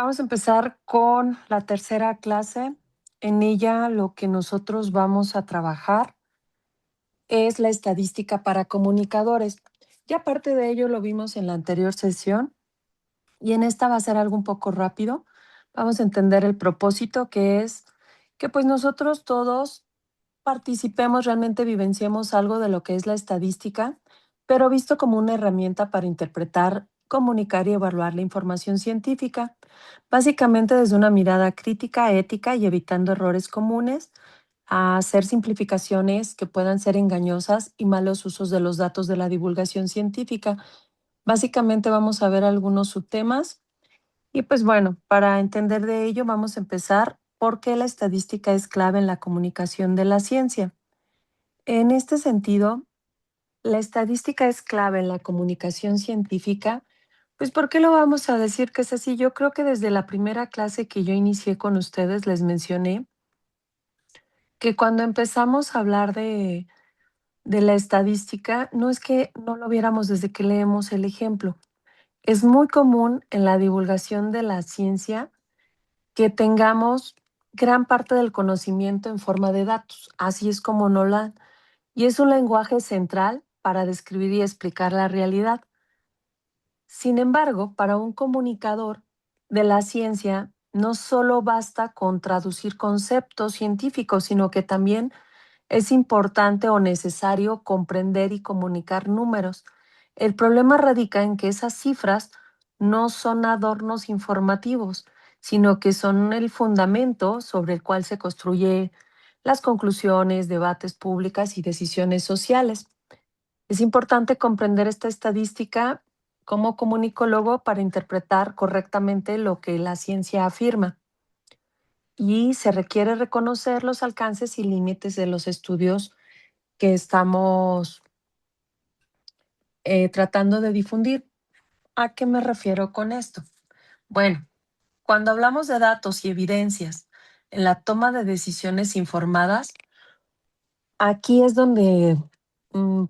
Vamos a empezar con la tercera clase. En ella lo que nosotros vamos a trabajar es la estadística para comunicadores. Ya parte de ello lo vimos en la anterior sesión y en esta va a ser algo un poco rápido. Vamos a entender el propósito que es que pues nosotros todos participemos, realmente vivenciemos algo de lo que es la estadística, pero visto como una herramienta para interpretar, comunicar y evaluar la información científica, básicamente desde una mirada crítica, ética y evitando errores comunes, a hacer simplificaciones que puedan ser engañosas y malos usos de los datos de la divulgación científica. Básicamente vamos a ver algunos subtemas y pues bueno, para entender de ello vamos a empezar por qué la estadística es clave en la comunicación de la ciencia. En este sentido, la estadística es clave en la comunicación científica. Pues, ¿por qué lo vamos a decir que es así? Yo creo que desde la primera clase que yo inicié con ustedes les mencioné que cuando empezamos a hablar de la estadística, no es que no lo viéramos desde que leemos el ejemplo. Es muy común en la divulgación de la ciencia que tengamos gran parte del conocimiento en forma de datos. Así es como no la y es un lenguaje central para describir y explicar la realidad. Sin embargo, para un comunicador de la ciencia, no solo basta con traducir conceptos científicos, sino que también es importante o necesario comprender y comunicar números. El problema radica en que esas cifras no son adornos informativos, sino que son el fundamento sobre el cual se construye las conclusiones, debates públicas y decisiones sociales. Es importante comprender esta estadística como comunicólogo para interpretar correctamente lo que la ciencia afirma y se requiere reconocer los alcances y límites de los estudios que estamos tratando de difundir. ¿A qué me refiero con esto? Bueno, cuando hablamos de datos y evidencias en la toma de decisiones informadas, aquí es donde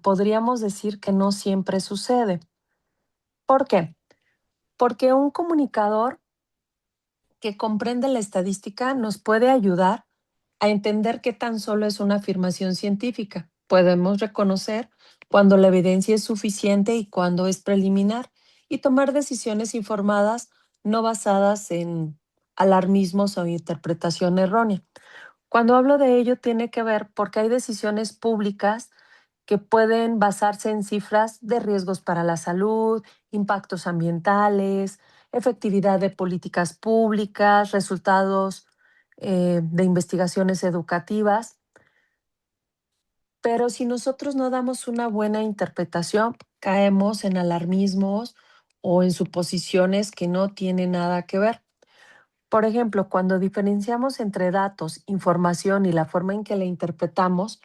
podríamos decir que no siempre sucede. ¿Por qué? Porque un comunicador que comprende la estadística nos puede ayudar a entender qué tan solo es una afirmación científica. Podemos reconocer cuando la evidencia es suficiente y cuando es preliminar y tomar decisiones informadas no basadas en alarmismos o interpretación errónea. Cuando hablo de ello tiene que ver porque hay decisiones públicas que pueden basarse en cifras de riesgos para la salud, impactos ambientales, efectividad de políticas públicas, resultados de investigaciones educativas. Pero si nosotros no damos una buena interpretación, caemos en alarmismos o en suposiciones que no tienen nada que ver. Por ejemplo, cuando diferenciamos entre datos, información y la forma en que la interpretamos,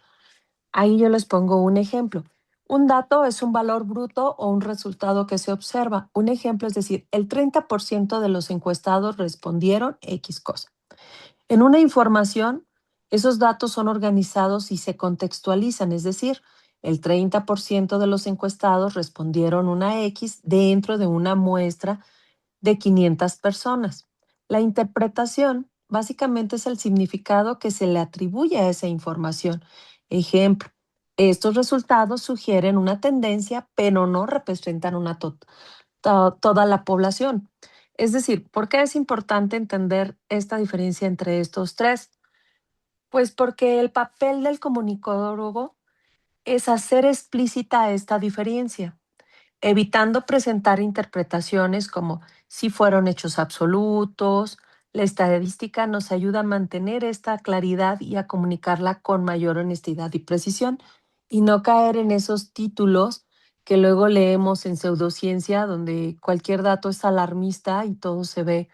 ahí yo les pongo un ejemplo. Un dato es un valor bruto o un resultado que se observa. Un ejemplo es decir, el 30% de los encuestados respondieron X cosa. En una información, esos datos son organizados y se contextualizan, es decir, el 30% de los encuestados respondieron una X dentro de una muestra de 500 personas. La interpretación básicamente es el significado que se le atribuye a esa información. Ejemplo, estos resultados sugieren una tendencia, pero no representan toda la población. Es decir, ¿por qué es importante entender esta diferencia entre estos tres? Pues porque el papel del comunicólogo es hacer explícita esta diferencia evitando presentar interpretaciones como si fueron hechos absolutos. La estadística nos ayuda a mantener esta claridad y a comunicarla con mayor honestidad y precisión y no caer en esos títulos que luego leemos en pseudociencia donde cualquier dato es alarmista y todo se ve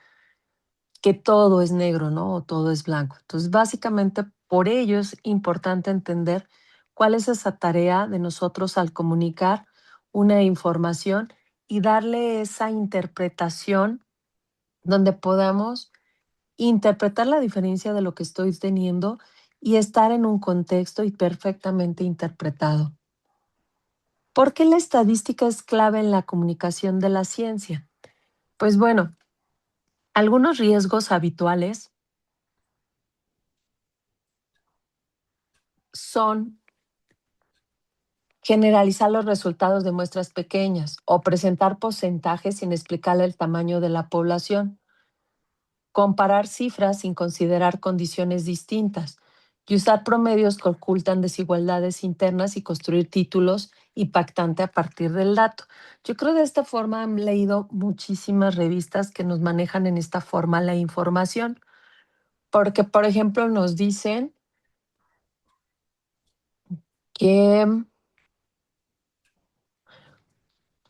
que todo es negro, ¿no? O todo es blanco. Entonces, básicamente, por ello es importante entender cuál es esa tarea de nosotros al comunicar una información y darle esa interpretación donde podamos interpretar la diferencia de lo que estoy teniendo y estar en un contexto y perfectamente interpretado. ¿Por qué la estadística es clave en la comunicación de la ciencia? Pues bueno, Algunos riesgos habituales son generalizar los resultados de muestras pequeñas o presentar porcentajes sin explicarle el tamaño de la población, comparar cifras sin considerar condiciones distintas y usar promedios que ocultan desigualdades internas y construir títulos impactantes a partir del dato. Yo creo de esta forma han leído muchísimas revistas que nos manejan en esta forma la información, porque, por ejemplo, nos dicen que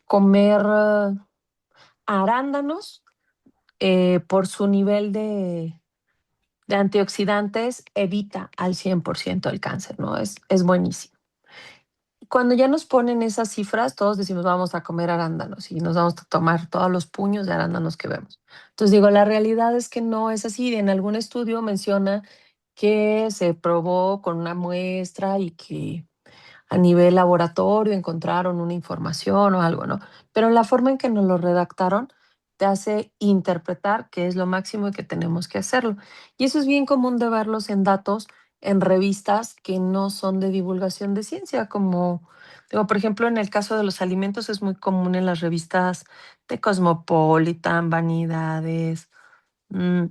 comer arándanos por su nivel de antioxidantes evita al 100% el cáncer, ¿no? Es buenísimo. Cuando ya nos ponen esas cifras, todos decimos vamos a comer arándanos y nos vamos a tomar todos los puños de arándanos que vemos. Entonces digo, la realidad es que no es así. En algún estudio menciona que se probó con una muestra y que a nivel laboratorio encontraron una información o algo, ¿no? Pero la forma en que nos lo redactaron te hace interpretar que es lo máximo y que tenemos que hacerlo. Y eso es bien común de verlos en datos en revistas que no son de divulgación de ciencia, como, digo, por ejemplo, en el caso de los alimentos es muy común en las revistas de Cosmopolitan, Vanidades, mm,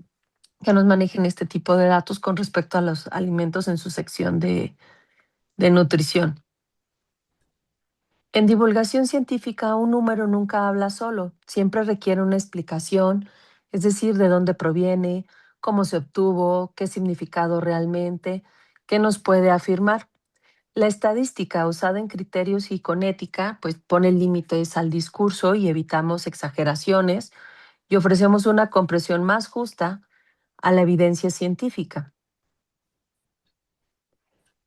que nos manejen este tipo de datos con respecto a los alimentos en su sección de nutrición. En divulgación científica, un número nunca habla solo, siempre requiere una explicación, es decir, de dónde proviene, cómo se obtuvo, qué significado realmente, qué nos puede afirmar. La estadística usada en criterios y con ética, pues pone límites al discurso y evitamos exageraciones y ofrecemos una comprensión más justa a la evidencia científica.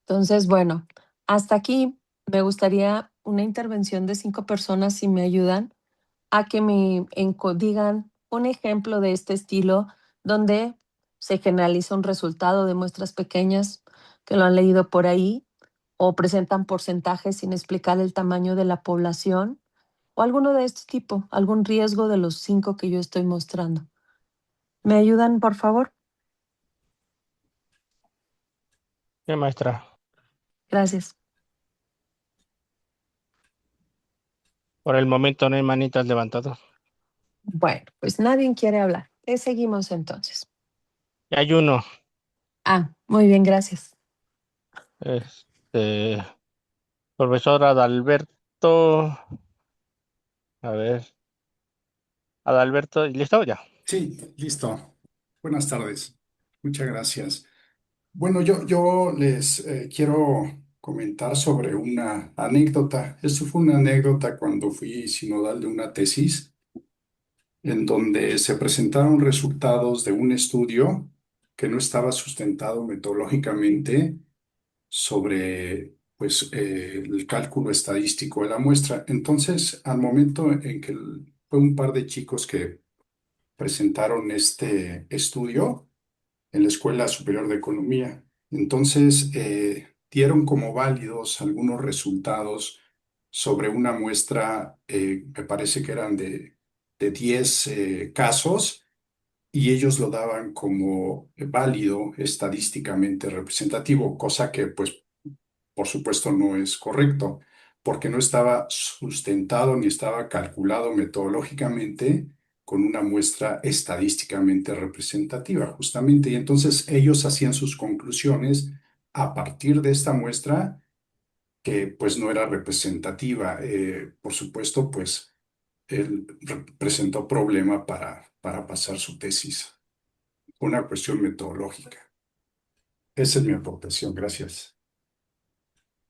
Entonces, bueno, hasta aquí me gustaría una intervención de 5 personas, si me ayudan, a que me digan un ejemplo de este estilo donde se generaliza un resultado de muestras pequeñas que lo han leído por ahí o presentan porcentajes sin explicar el tamaño de la población o alguno de este tipo, algún riesgo de los 5 que yo estoy mostrando. ¿Me ayudan, por favor? Sí, maestra. Gracias. Por el momento no hay manitas levantadas. Bueno, pues nadie quiere hablar. Seguimos entonces. Y hay uno. Muy bien, gracias. Este, profesor Adalberto. A ver. Adalberto, ¿listo? Ya. Sí, listo. Buenas tardes. Muchas gracias. Bueno, yo les quiero comentar sobre una anécdota. Esto fue una anécdota cuando fui sinodal de una tesis en donde se presentaron resultados de un estudio que no estaba sustentado metodológicamente sobre pues, el cálculo estadístico de la muestra. Entonces, al momento en que fue un par de chicos que presentaron este estudio en la Escuela Superior de Economía. Entonces, dieron como válidos algunos resultados sobre una muestra, me parece que eran de 10 casos, y ellos lo daban como válido estadísticamente representativo, cosa que pues por supuesto no es correcto, porque no estaba sustentado ni estaba calculado metodológicamente con una muestra estadísticamente representativa, justamente. Y entonces ellos hacían sus conclusiones a partir de esta muestra que pues no era representativa. Por supuesto, pues él presentó problema para pasar su tesis. Una cuestión metodológica. Esa es mi aportación. Gracias.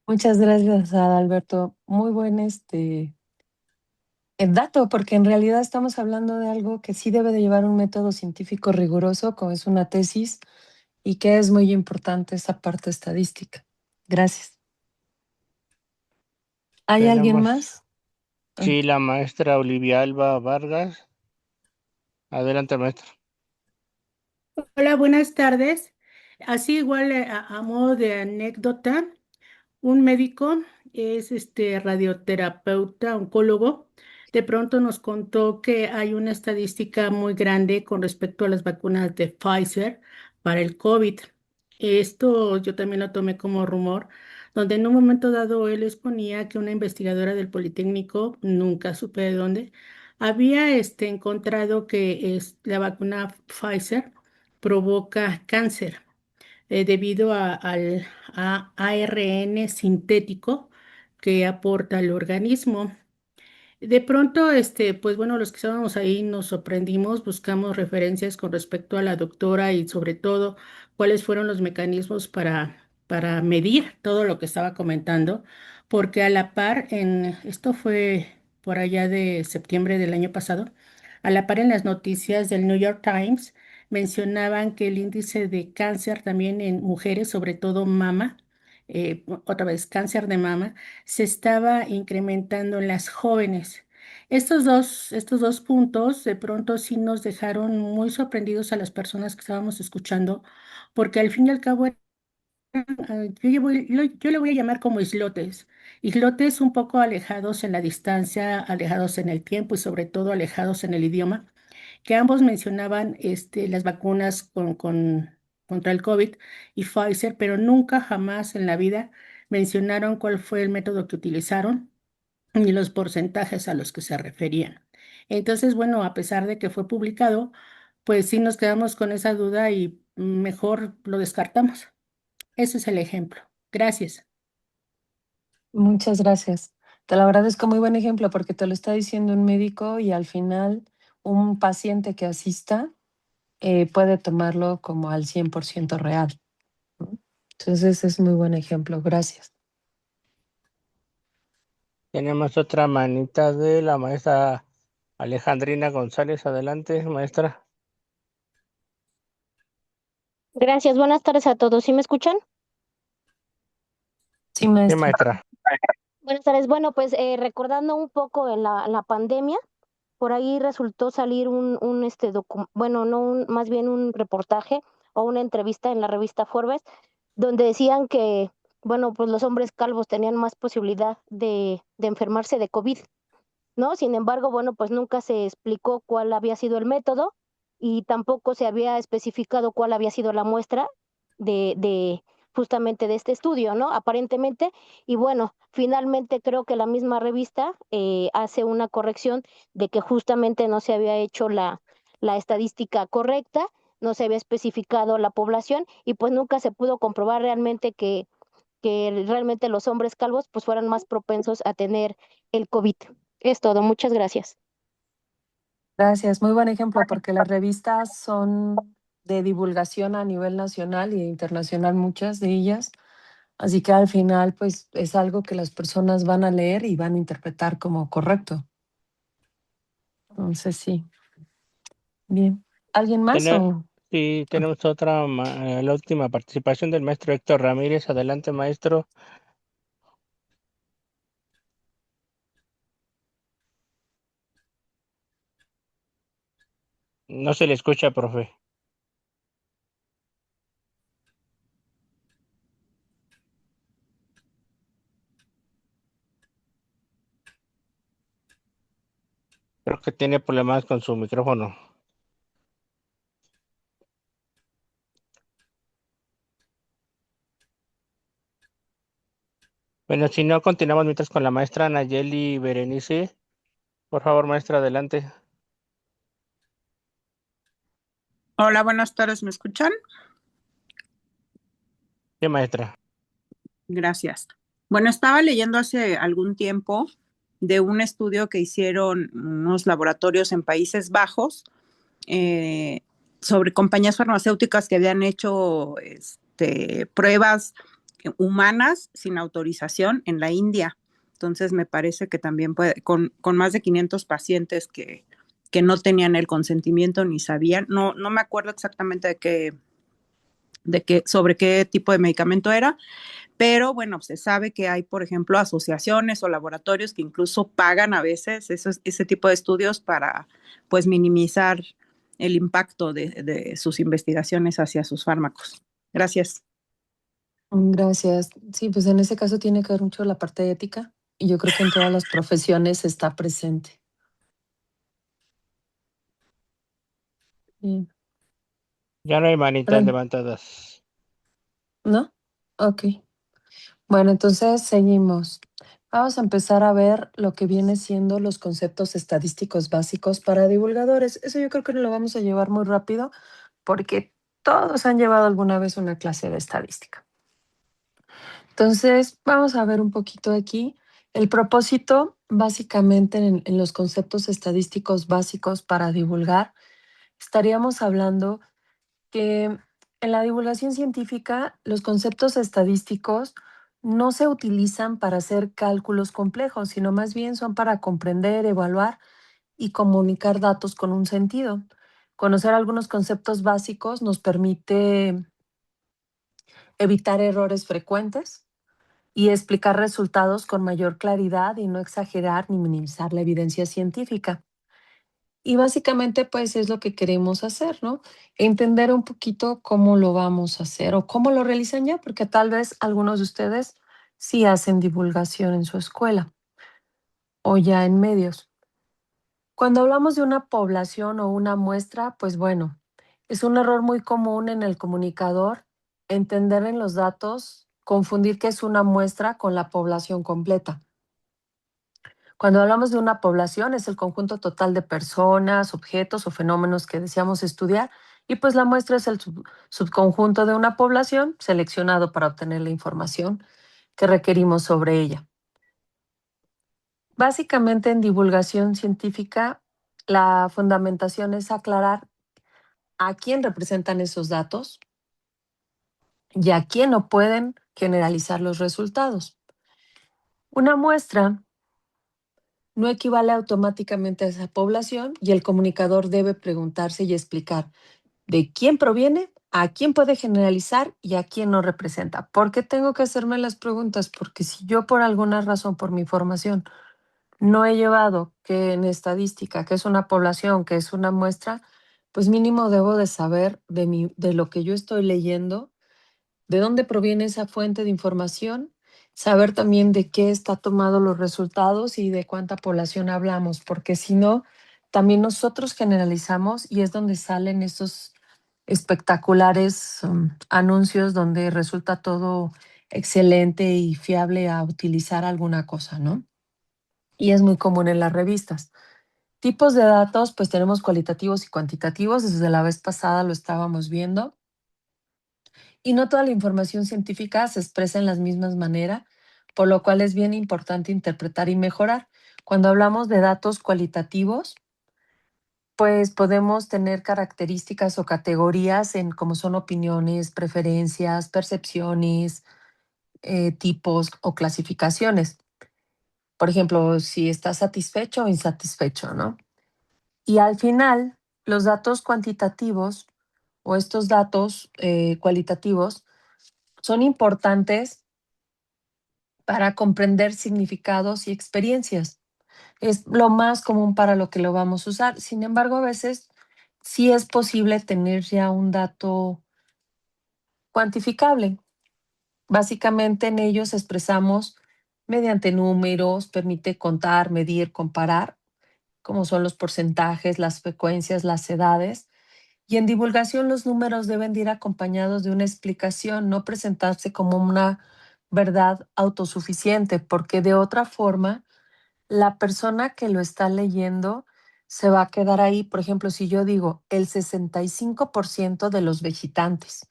Muchas gracias, Adalberto. Muy buen el dato, porque en realidad estamos hablando de algo que sí debe de llevar un método científico riguroso, como es una tesis, y que es muy importante esa parte estadística. Gracias. ¿Hay alguien Tenemos, más? Ah, sí, la maestra Olivia Alba Vargas. Adelante, maestra. Hola, buenas tardes. Así igual a modo de anécdota, un médico es radioterapeuta, oncólogo, de pronto nos contó que hay una estadística muy grande con respecto a las vacunas de Pfizer para el COVID. Esto yo también lo tomé como rumor, donde en un momento dado él exponía que una investigadora del Politécnico, nunca supe de dónde, había encontrado que la vacuna Pfizer provoca cáncer debido a ARN sintético que aporta al organismo. De pronto, pues bueno, los que estábamos ahí nos sorprendimos, buscamos referencias con respecto a la doctora y sobre todo cuáles fueron los mecanismos para medir todo lo que estaba comentando, porque a la par, esto fue por allá de septiembre del año pasado, a la par en las noticias del New York Times mencionaban que el índice de cáncer también en mujeres, sobre todo mama, otra vez cáncer de mama, se estaba incrementando en las jóvenes. Estos dos puntos de pronto sí nos dejaron muy sorprendidos a las personas que estábamos escuchando, porque al fin y al cabo yo le voy a llamar como islotes, islotes un poco alejados en la distancia, alejados en el tiempo y sobre todo alejados en el idioma, que ambos mencionaban las vacunas contra el COVID y Pfizer, pero nunca jamás en la vida mencionaron cuál fue el método que utilizaron ni los porcentajes a los que se referían. Entonces, bueno, a pesar de que fue publicado, pues sí nos quedamos con esa duda y mejor lo descartamos. Ese es el ejemplo. Gracias. Muchas gracias. Te lo agradezco, muy buen ejemplo, porque te lo está diciendo un médico y al final un paciente que asista puede tomarlo como al 100% real, ¿no? Entonces es muy buen ejemplo. Gracias. Tenemos otra manita de la maestra Alejandrina González. Adelante, maestra. Gracias, buenas tardes a todos. ¿Sí me escuchan? Sí, Sí, maestra. maestra. Buenas tardes. Bueno, pues recordando un poco en la pandemia, por ahí resultó salir bueno, no más bien un reportaje o una entrevista en la revista Forbes, donde decían que, bueno, pues los hombres calvos tenían más posibilidad de enfermarse de COVID, ¿no? Sin embargo, bueno, pues nunca se explicó cuál había sido el método y tampoco se había especificado cuál había sido la muestra de justamente de este estudio, ¿no? Aparentemente, y bueno, finalmente creo que la misma revista hace una corrección de que justamente no se había hecho la estadística correcta, no se había especificado la población y pues nunca se pudo comprobar realmente que realmente los hombres calvos pues fueran más propensos a tener el COVID. Es todo, muchas gracias. Gracias, muy buen ejemplo, porque las revistas son de divulgación a nivel nacional e internacional, muchas de ellas. Así que al final, pues es algo que las personas van a leer y van a interpretar como correcto. Entonces, sí. Bien. ¿Alguien más o? Sí, tenemos otra, la última participación del maestro Héctor Ramírez. Adelante, maestro. No se le escucha, profe. Creo que tiene problemas con su micrófono. Bueno, si no, continuamos mientras con la maestra Nayeli Berenice. Por favor, maestra, adelante. Hola, buenas tardes, ¿me escuchan? Sí, maestra. Gracias. Bueno, estaba leyendo hace algún tiempo de un estudio que hicieron unos laboratorios en Países Bajos eh, sobre compañías farmacéuticas que habían hecho pruebas humanas sin autorización en la India. Entonces, me parece que también con más de 500 pacientes que no tenían el consentimiento ni sabían, no me acuerdo exactamente sobre qué tipo de medicamento era, pero bueno, se sabe que hay, por ejemplo, asociaciones o laboratorios que incluso pagan a veces ese tipo de estudios para, pues, minimizar el impacto de sus investigaciones hacia sus fármacos. Gracias. Gracias. Sí, pues en ese caso tiene que ver mucho la parte ética y yo creo que en todas las profesiones está presente. Bien. Ya no hay manitas Fran, levantadas. ¿no? Ok. Bueno, entonces seguimos. Vamos a empezar a ver lo que viene siendo los conceptos estadísticos básicos para divulgadores. Eso yo creo que no lo vamos a llevar muy rápido porque todos han llevado alguna vez una clase de estadística. Entonces, vamos a ver un poquito aquí. El propósito, básicamente, en los conceptos estadísticos básicos para divulgar, estaríamos hablando que en la divulgación científica los conceptos estadísticos no se utilizan para hacer cálculos complejos, sino más bien son para comprender, evaluar y comunicar datos con un sentido. Conocer algunos conceptos básicos nos permite evitar errores frecuentes y explicar resultados con mayor claridad y no exagerar ni minimizar la evidencia científica. Y básicamente, pues es lo que queremos hacer, ¿no? Entender un poquito cómo lo vamos a hacer o cómo lo realizan ya, porque tal vez algunos de ustedes sí hacen divulgación en su escuela o ya en medios. Cuando hablamos de una población o una muestra, pues bueno, es un error muy común en el comunicador entender en los datos, confundir qué es una muestra con la población completa. Cuando hablamos de una población es el conjunto total de personas, objetos o fenómenos que deseamos estudiar y pues la muestra es el subconjunto de una población seleccionado para obtener la información que requerimos sobre ella. Básicamente en divulgación científica la fundamentación es aclarar a quién representan esos datos y a quién no pueden generalizar los resultados. Una muestra no equivale automáticamente a esa población y el comunicador debe preguntarse y explicar de quién proviene, a quién puede generalizar y a quién no representa. ¿Por qué tengo que hacerme las preguntas? Porque si yo por alguna razón, por mi formación, no he llevado que en estadística, que es una población, que es una muestra, pues mínimo debo de saber de lo que yo estoy leyendo, de dónde proviene esa fuente de información, saber también de qué está tomado los resultados y de cuánta población hablamos, porque si no, también nosotros generalizamos y es donde salen estos espectaculares anuncios donde resulta todo excelente y fiable a utilizar alguna cosa, ¿no? Y es muy común en las revistas. Tipos de datos, pues tenemos cualitativos y cuantitativos, desde la vez pasada lo estábamos viendo. Y no toda la información científica se expresa en las mismas maneras, por lo cual es bien importante interpretar y mejorar. Cuando hablamos de datos cualitativos, pues podemos tener características o categorías en como son opiniones, preferencias, percepciones, tipos o clasificaciones. Por ejemplo, si estás satisfecho o insatisfecho, ¿no? Y al final, los datos cuantitativos o estos datos cualitativos son importantes para comprender significados y experiencias. Es lo más común para lo que lo vamos a usar. Sin embargo, a veces sí es posible tener ya un dato cuantificable. Básicamente en ellos expresamos mediante números, permite contar, medir, comparar, como son los porcentajes, las frecuencias, las edades. Y en divulgación los números deben de ir acompañados de una explicación, no presentarse como una verdad autosuficiente, porque de otra forma la persona que lo está leyendo se va a quedar ahí. Por ejemplo, si yo digo el 65% de los visitantes,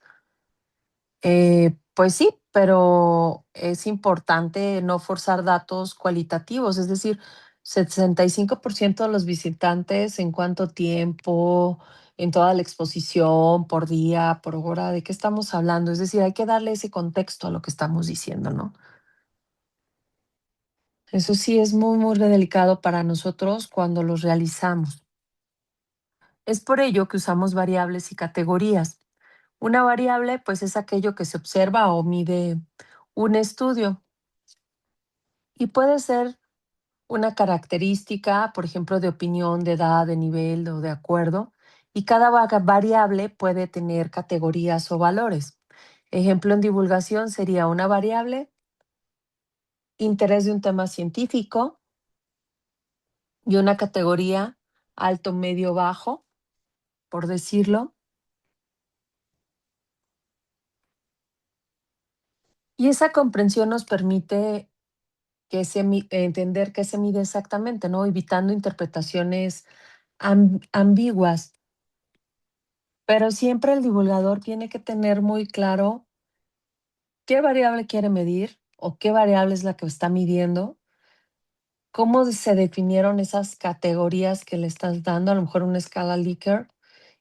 pues sí, pero es importante no forzar datos cualitativos, es decir, 65% de los visitantes, ¿en cuánto tiempo? En toda la exposición, por día, por hora, ¿de qué estamos hablando? Es decir, hay que darle ese contexto a lo que estamos diciendo, ¿no? Eso sí es muy, muy delicado para nosotros cuando los realizamos. Es por ello que usamos variables y categorías. Una variable, pues, es aquello que se observa o mide un estudio y puede ser una característica, por ejemplo, de opinión, de edad, de nivel o de acuerdo, y cada variable puede tener categorías o valores. Ejemplo en divulgación sería una variable, interés de un tema científico y una categoría alto, medio, bajo, por decirlo. Y esa comprensión nos permite entender qué se mide exactamente, ¿no? Evitando interpretaciones ambiguas. Pero siempre el divulgador tiene que tener muy claro qué variable quiere medir o qué variable es la que está midiendo, cómo se definieron esas categorías que le estás dando, a lo mejor una escala Likert,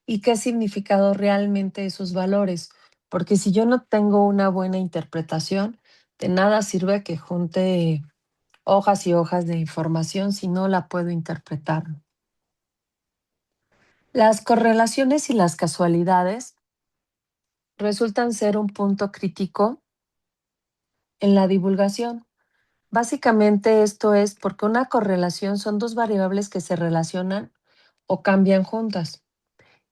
y qué significado realmente esos valores. Porque si yo no tengo una buena interpretación, de nada sirve que junte hojas y hojas de información si no la puedo interpretar. Las correlaciones y las casualidades resultan ser un punto crítico en la divulgación. Básicamente esto es porque una correlación son dos variables que se relacionan o cambian juntas.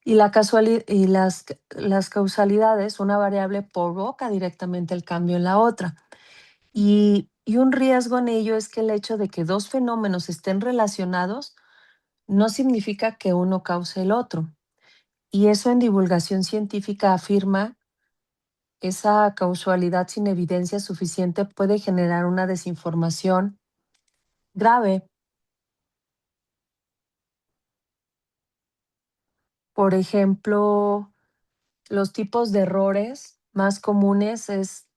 Y, las causalidades, una variable provoca directamente el cambio en la otra. Y un riesgo en ello es que el hecho de que dos fenómenos estén relacionados no significa que uno cause el otro. Y eso en divulgación científica afirma esa causalidad sin evidencia suficiente puede generar una desinformación grave. Por ejemplo, los tipos de errores más comunes es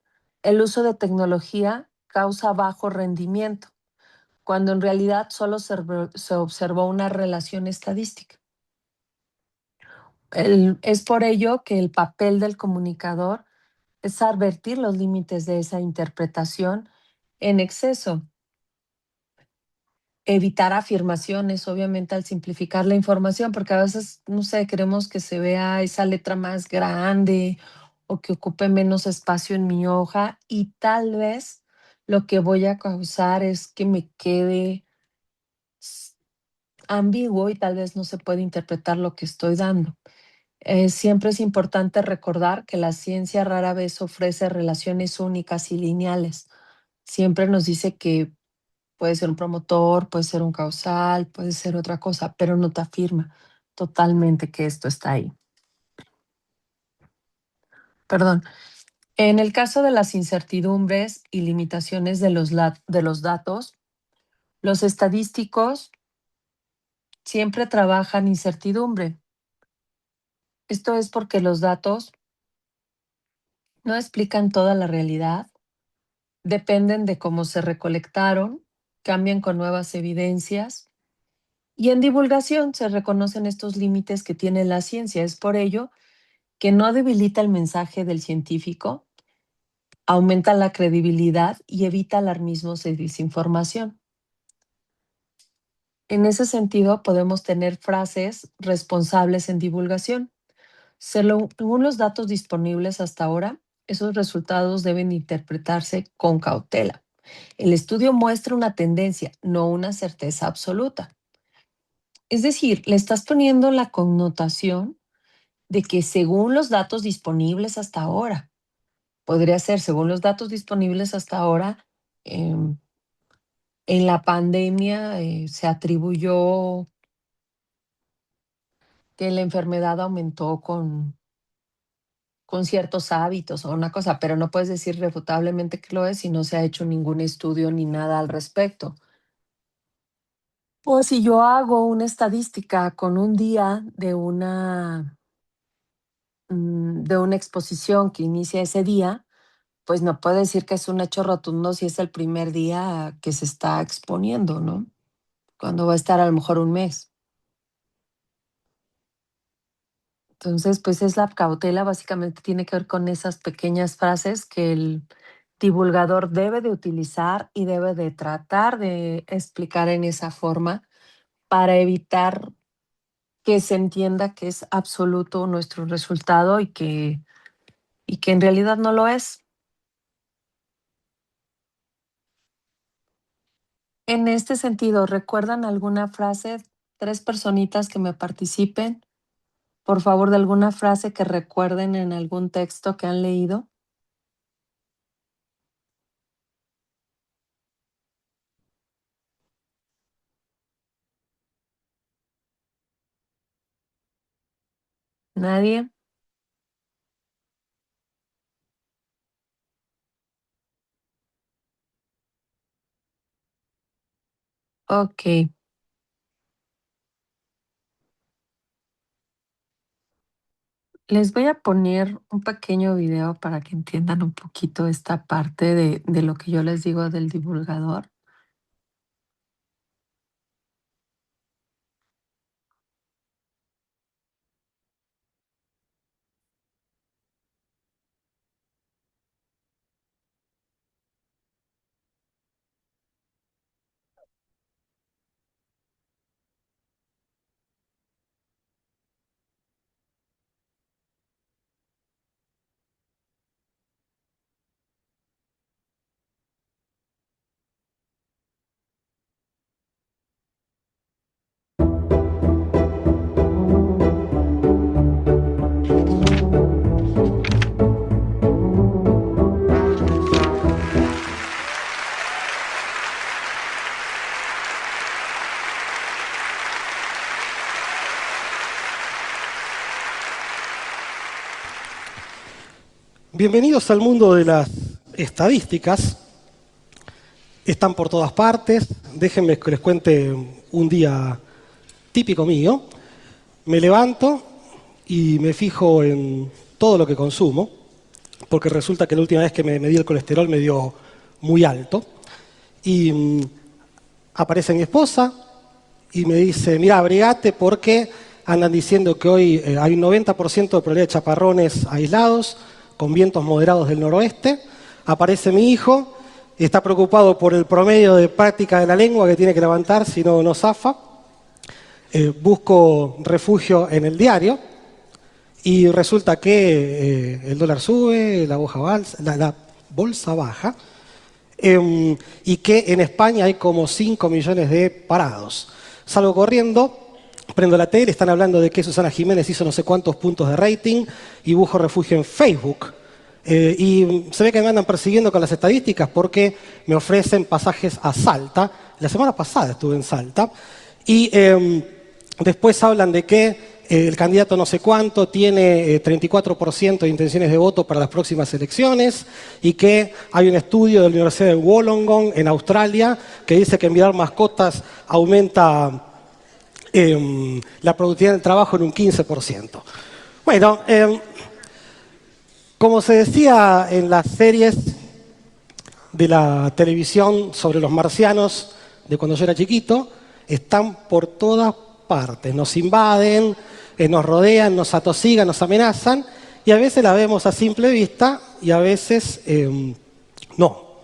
el uso de tecnología causa bajo rendimiento, cuando en realidad solo se observó una relación estadística. Es por ello que el papel del comunicador es advertir los límites de esa interpretación en exceso. Evitar afirmaciones, obviamente, al simplificar la información, porque a veces, no sé, queremos que se vea esa letra más grande o que ocupe menos espacio en mi hoja y tal vez lo que voy a causar es que me quede ambiguo y tal vez no se puede interpretar lo que estoy dando. Siempre es importante recordar que la ciencia rara vez ofrece relaciones únicas y lineales. Siempre nos dice que puede ser un promotor, puede ser un causal, puede ser otra cosa, pero no te afirma totalmente que esto está ahí. Perdón. En el caso de las incertidumbres y limitaciones de los datos, los estadísticos siempre trabajan incertidumbre. Esto es porque los datos no explican toda la realidad, dependen de cómo se recolectaron, cambian con nuevas evidencias y en divulgación se reconocen estos límites que tiene la ciencia. Es por ello que no debilita el mensaje del científico, aumenta la credibilidad y evita alarmismos y desinformación. En ese sentido, podemos tener frases responsables en divulgación. Según los datos disponibles hasta ahora, esos resultados deben interpretarse con cautela. El estudio muestra una tendencia, no una certeza absoluta. Es decir, le estás poniendo la connotación de que según los datos disponibles hasta ahora, podría ser según los datos disponibles hasta ahora, em, en la pandemia se atribuyó que la enfermedad aumentó con ciertos hábitos o una cosa, pero no puedes decir refutablemente que lo es si no se ha hecho ningún estudio ni nada al respecto. O si yo hago una estadística con un día de una exposición que inicia ese día, pues no puede decir que es un hecho rotundo si es el primer día que se está exponiendo, ¿no? Cuando va a estar a lo mejor un mes. Entonces, pues es la cautela, básicamente tiene que ver con esas pequeñas frases que el divulgador debe de utilizar y debe de tratar de explicar en esa forma para evitar que se entienda que es absoluto nuestro resultado y que en realidad no lo es. En este sentido, ¿recuerdan alguna frase? 3 personitas que me participen, por favor, de alguna frase que recuerden en algún texto que han leído. ¿Nadie? Ok. Les voy a poner un pequeño video para que entiendan un poquito esta parte de lo que yo les digo del divulgador. Bienvenidos al mundo de las estadísticas. Están por todas partes. Déjenme que les cuente un día típico mío. Me levanto y me fijo en todo lo que consumo, porque resulta que la última vez que me medí el colesterol me dio muy alto. Y aparece mi esposa y me dice, mira, abrigate porque andan diciendo que hoy hay un 90% de probabilidad de chaparrones aislados, con vientos moderados del noroeste. Aparece mi hijo, está preocupado por el promedio de práctica de la lengua que tiene que levantar, si no, no zafa. Busco refugio en el diario y resulta que el dólar sube, la bolsa baja, y que en España hay como 5 millones de parados. Salgo corriendo, prendo la tele, están hablando de que Susana Jiménez hizo no sé cuántos puntos de rating y busco refugio en Facebook. Y se ve que me andan persiguiendo con las estadísticas porque me ofrecen pasajes a Salta. La semana pasada estuve en Salta. Y después hablan de que el candidato no sé cuánto tiene 34% de intenciones de voto para las próximas elecciones y que hay un estudio de la Universidad de Wollongong en Australia que dice que enviar mascotas aumenta la productividad del trabajo en un 15%. Bueno, como se decía en las series de la televisión sobre los marcianos de cuando yo era chiquito, están por todas partes, nos invaden, nos rodean, nos atosigan, nos amenazan, y a veces la vemos a simple vista y a veces no.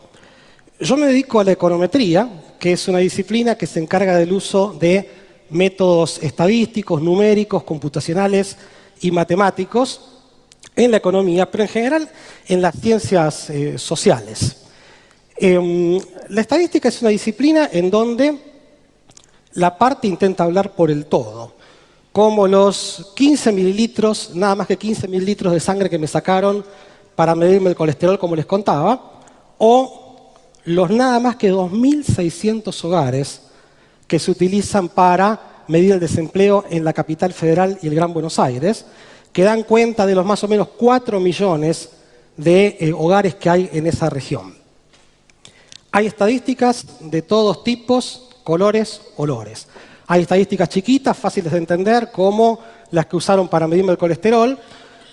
Yo me dedico a la econometría, que es una disciplina que se encarga del uso de métodos estadísticos, numéricos, computacionales y matemáticos en la economía, pero en general en las ciencias sociales. La estadística es una disciplina en donde la parte intenta hablar por el todo, como los 15 mililitros, nada más que 15 mililitros de sangre que me sacaron para medirme el colesterol, como les contaba, o los nada más que 2.600 hogares que se utilizan para medir el desempleo en la capital federal y el Gran Buenos Aires, que dan cuenta de los más o menos 4 millones de hogares que hay en esa región. Hay estadísticas de todos tipos, colores, olores. Hay estadísticas chiquitas, fáciles de entender, como las que usaron para medirme el colesterol,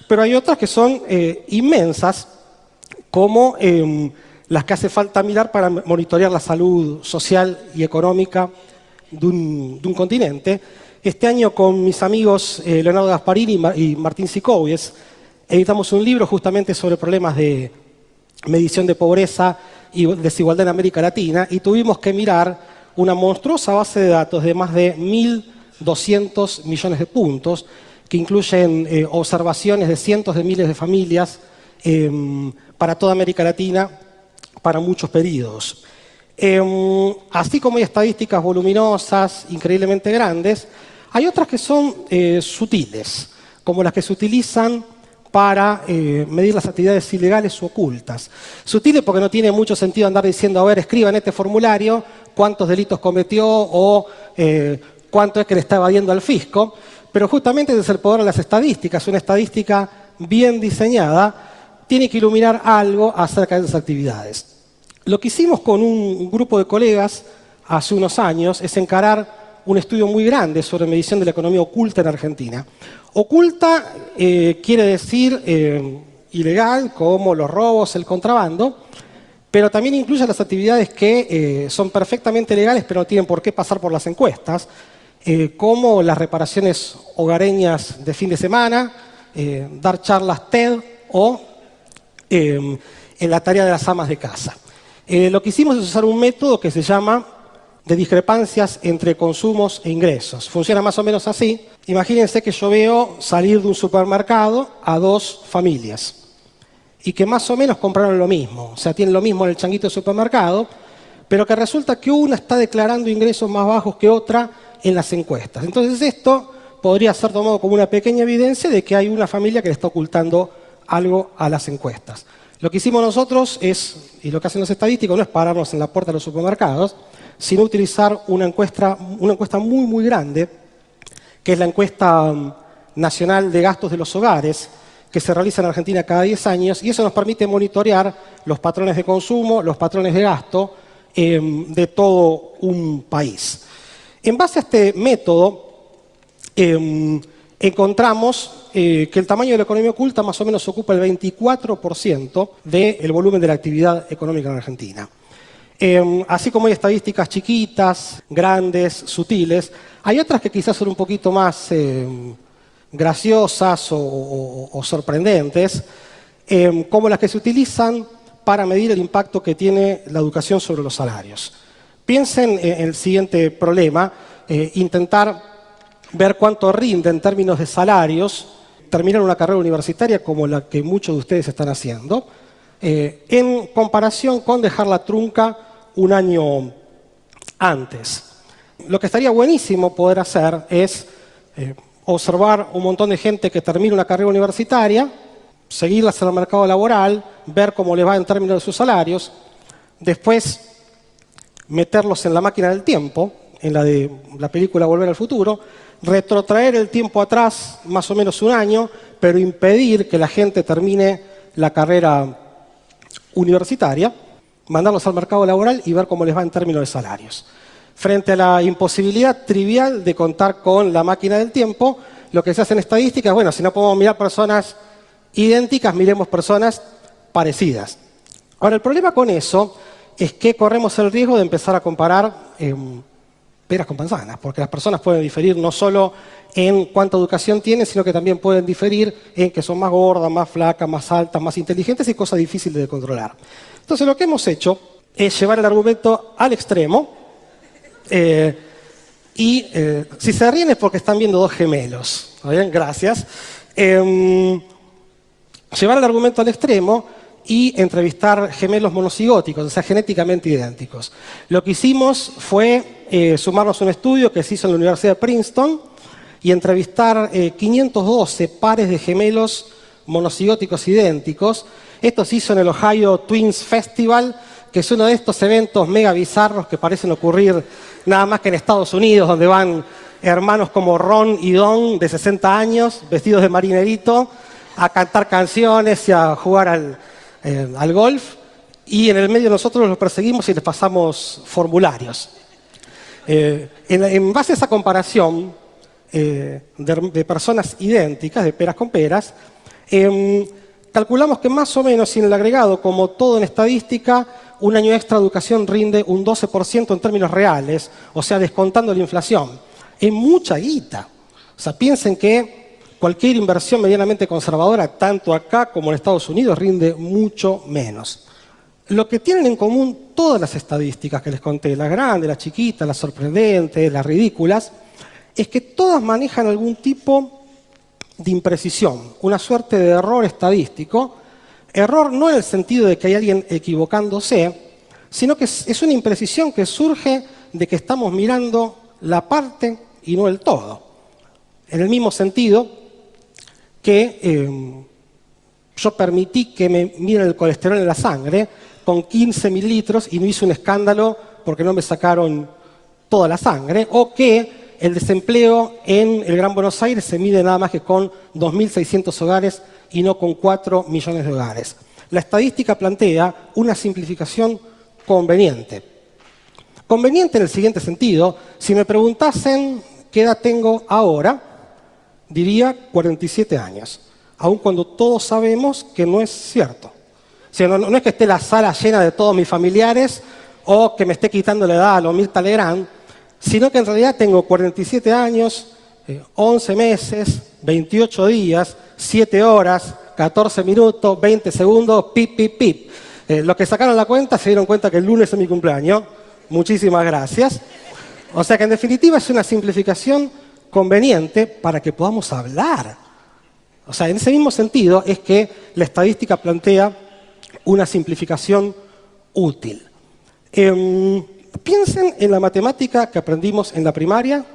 pero hay otras que son inmensas, como las que hace falta mirar para monitorear la salud social y económica de un continente. Este año con mis amigos Leonardo Gasparini y Martín Sicowies editamos un libro justamente sobre problemas de medición de pobreza y desigualdad en América Latina y tuvimos que mirar una monstruosa base de datos de más de 1.200 millones de puntos que incluyen observaciones de cientos de miles de familias para toda América Latina para muchos periodos. Así como hay estadísticas voluminosas, increíblemente grandes, hay otras que son sutiles, como las que se utilizan para medir las actividades ilegales u ocultas. Sutiles porque no tiene mucho sentido andar diciendo, a ver, escriba en este formulario cuántos delitos cometió o cuánto es que le está evadiendo al fisco, pero justamente ese es el poder de las estadísticas. Una estadística bien diseñada tiene que iluminar algo acerca de esas actividades. Lo que hicimos con un grupo de colegas hace unos años es encarar un estudio muy grande sobre medición de la economía oculta en Argentina. Oculta quiere decir ilegal, como los robos, el contrabando, pero también incluye las actividades que son perfectamente legales, pero no tienen por qué pasar por las encuestas, como las reparaciones hogareñas de fin de semana, dar charlas TED o en la tarea de las amas de casa. Lo que hicimos es usar un método que se llama de discrepancias entre consumos e ingresos. Funciona más o menos así. Imagínense que yo veo salir de un supermercado a dos familias y que más o menos compraron lo mismo, o sea, tienen lo mismo en el changuito del supermercado, pero que resulta que una está declarando ingresos más bajos que otra en las encuestas. Entonces esto podría ser tomado como una pequeña evidencia de que hay una familia que le está ocultando algo a las encuestas. Lo que hicimos nosotros es, y lo que hacen los estadísticos, no es pararnos en la puerta de los supermercados, sino utilizar una encuesta muy, muy grande, que es la encuesta nacional de gastos de los hogares, que se realiza en Argentina cada 10 años, y eso nos permite monitorear los patrones de consumo, los patrones de gasto de todo un país. En base a este método, encontramos que el tamaño de la economía oculta más o menos ocupa el 24% del volumen de la actividad económica en Argentina. Así como hay estadísticas chiquitas, grandes, sutiles, hay otras que quizás son un poquito más graciosas o sorprendentes, como las que se utilizan para medir el impacto que tiene la educación sobre los salarios. Piensen en el siguiente problema, intentar ver cuánto rinde en términos de salarios terminar una carrera universitaria como la que muchos de ustedes están haciendo, en comparación con dejar la trunca un año antes. Lo que estaría buenísimo poder hacer es observar un montón de gente que termina una carrera universitaria, seguirlas en el mercado laboral, ver cómo les va en términos de sus salarios, después meterlos en la máquina del tiempo, en la de la película Volver al Futuro, retrotraer el tiempo atrás más o menos un año, pero impedir que la gente termine la carrera universitaria, mandarlos al mercado laboral y ver cómo les va en términos de salarios. Frente a la imposibilidad trivial de contar con la máquina del tiempo, lo que se hace en estadística es, bueno, si no podemos mirar personas idénticas, miremos personas parecidas. Ahora, el problema con eso es que corremos el riesgo de empezar a comparar peras con manzanas, porque las personas pueden diferir no solo en cuánta educación tienen, sino que también pueden diferir en que son más gordas, más flacas, más altas, más inteligentes y cosas difíciles de controlar. Entonces, lo que hemos hecho es llevar el argumento al extremo y si se ríen es porque están viendo dos gemelos. ¿Está bien? Gracias. Llevar el argumento al extremo y entrevistar gemelos monocigóticos, o sea, genéticamente idénticos. Lo que hicimos fue sumarnos a un estudio que se hizo en la Universidad de Princeton y entrevistar 512 pares de gemelos monocigóticos idénticos. Esto se hizo en el Ohio Twins Festival, que es uno de estos eventos mega bizarros que parecen ocurrir nada más que en Estados Unidos, donde van hermanos como Ron y Don, de 60 años, vestidos de marinerito, a cantar canciones y a jugar al golf, y en el medio nosotros los perseguimos y les pasamos formularios. En base a esa comparación de personas idénticas, de peras con peras, calculamos que más o menos sin el agregado, como todo en estadística, un año extra de educación rinde un 12% en términos reales, o sea, descontando la inflación. Es mucha guita. O sea, piensen que cualquier inversión medianamente conservadora, tanto acá como en Estados Unidos, rinde mucho menos. Lo que tienen en común todas las estadísticas que les conté, las grandes, las chiquitas, las sorprendentes, las ridículas, es que todas manejan algún tipo de imprecisión, una suerte de error estadístico. Error no en el sentido de que hay alguien equivocándose, sino que es una imprecisión que surge de que estamos mirando la parte y no el todo. En el mismo sentido que yo permití que me miren el colesterol en la sangre con 15 mililitros y no hice un escándalo porque no me sacaron toda la sangre, o que el desempleo en el Gran Buenos Aires se mide nada más que con 2.600 hogares y no con 4 millones de hogares. La estadística plantea una simplificación conveniente. Conveniente en el siguiente sentido: si me preguntasen qué edad tengo ahora, diría 47 años, aun cuando todos sabemos que no es cierto. O sea, no es que esté la sala llena de todos mis familiares o que me esté quitando la edad a lo Mirta Legrand, sino que en realidad tengo 47 años, 11 meses, 28 días, 7 horas, 14 minutos, 20 segundos, pip, pip, pip. Los que sacaron la cuenta se dieron cuenta que el lunes es mi cumpleaños. Muchísimas gracias. O sea que en definitiva es una simplificación conveniente para que podamos hablar. O sea, en ese mismo sentido es que la estadística plantea una simplificación útil. Piensen en la matemática que aprendimos en la primaria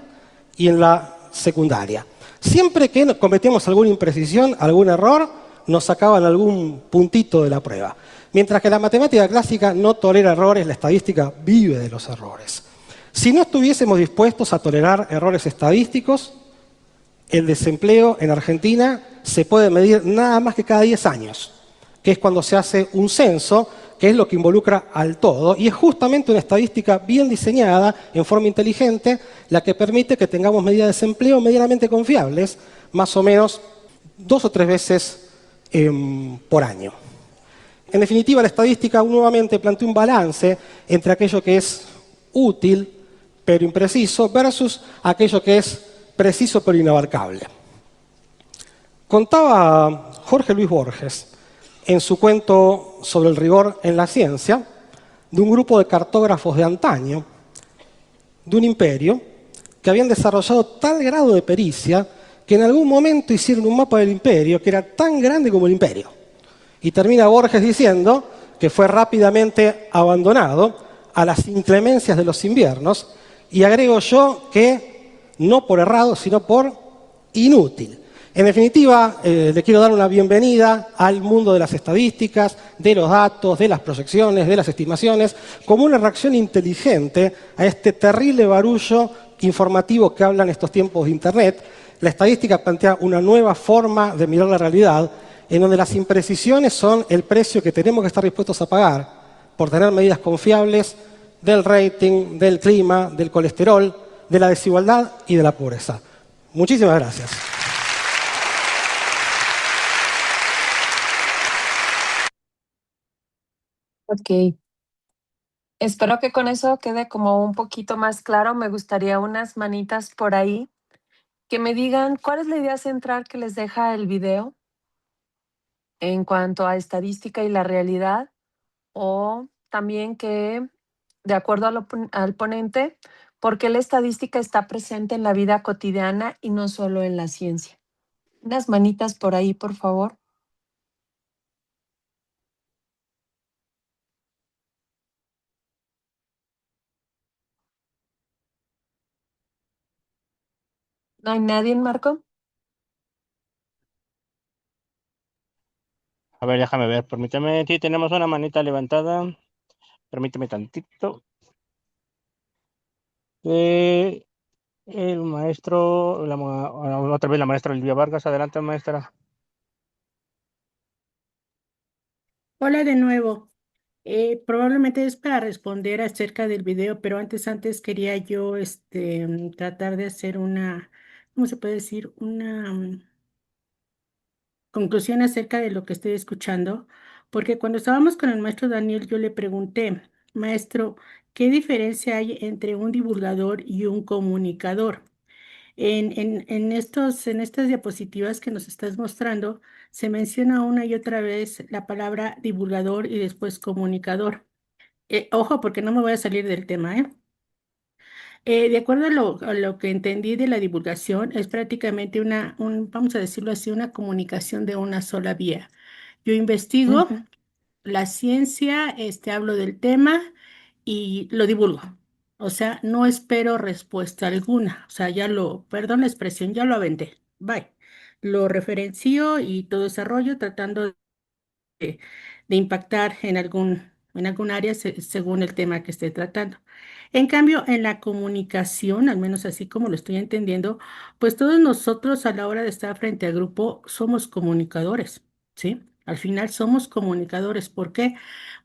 y en la secundaria. Siempre que cometemos alguna imprecisión, algún error, nos sacaban algún puntito de la prueba. Mientras que la matemática clásica no tolera errores, la estadística vive de los errores. Si no estuviésemos dispuestos a tolerar errores estadísticos, el desempleo en Argentina se puede medir nada más que cada 10 años, que es cuando se hace un censo, que es lo que involucra al todo, y es justamente una estadística bien diseñada, en forma inteligente, la que permite que tengamos medidas de desempleo medianamente confiables, más o menos 2 o 3 veces por año. En definitiva, la estadística nuevamente plantea un balance entre aquello que es útil pero impreciso versus aquello que es preciso pero inabarcable. Contaba Jorge Luis Borges en su cuento sobre el rigor en la ciencia de un grupo de cartógrafos de antaño, de un imperio, que habían desarrollado tal grado de pericia que en algún momento hicieron un mapa del imperio que era tan grande como el imperio. Y termina Borges diciendo que fue rápidamente abandonado a las inclemencias de los inviernos, y agrego yo que no por errado, sino por inútil. En definitiva, le quiero dar una bienvenida al mundo de las estadísticas, de los datos, de las proyecciones, de las estimaciones, como una reacción inteligente a este terrible barullo informativo que hablan estos tiempos de Internet. La estadística plantea una nueva forma de mirar la realidad, en donde las imprecisiones son el precio que tenemos que estar dispuestos a pagar por tener medidas confiables del rating, del clima, del colesterol, de la desigualdad y de la pobreza. Muchísimas gracias. Ok. Espero que con eso quede como un poquito más claro. Me gustaría unas manitas por ahí que me digan cuál es la idea central que les deja el video en cuanto a estadística y la realidad, o también que, de acuerdo al ponente, por qué la estadística está presente en la vida cotidiana y no solo en la ciencia. Unas manitas por ahí, por favor. ¿No hay nadie, Marco? A ver, déjame ver, permíteme. Sí, tenemos una manita levantada. Permíteme tantito. El maestro, otra vez la maestra Olivia Vargas. Adelante, maestra. Hola de nuevo. Probablemente es para responder acerca del video, pero antes quería yo tratar de hacer una, ¿cómo se puede decir? Una conclusión acerca de lo que estoy escuchando, porque cuando estábamos con el maestro Daniel, yo le pregunté, maestro, ¿qué diferencia hay entre un divulgador y un comunicador? En estas diapositivas que nos estás mostrando, se menciona una y otra vez la palabra divulgador y después comunicador. Ojo, porque no me voy a salir del tema, ¿eh? De acuerdo a lo que entendí de la divulgación, es prácticamente vamos a decirlo así, una comunicación de una sola vía. Yo investigo Ujú. la ciencia, hablo del tema y lo divulgo. O sea, no espero respuesta alguna. O sea, perdón la expresión, ya lo aventé. Bye. Lo referencio y todo desarrollo tratando de impactar en en algún área según el tema que esté tratando. En cambio, en la comunicación, al menos así como lo estoy entendiendo, pues todos nosotros a la hora de estar frente al grupo somos comunicadores, ¿sí? Al final somos comunicadores. ¿Por qué?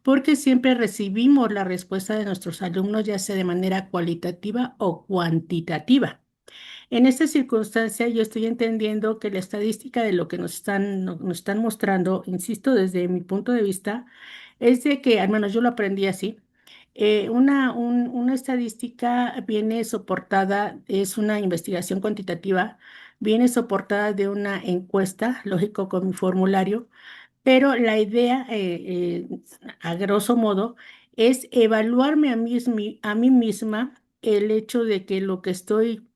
Porque siempre recibimos la respuesta de nuestros alumnos, ya sea de manera cualitativa o cuantitativa. En esta circunstancia, yo estoy entendiendo que la estadística de lo que nos están mostrando, insisto, desde mi punto de vista, es de que, al menos yo lo aprendí así, una estadística viene soportada, es una investigación cuantitativa, viene soportada de una encuesta, lógico, con mi formulario, pero la idea, a grosso modo, es evaluarme a mí misma el hecho de que lo que estoy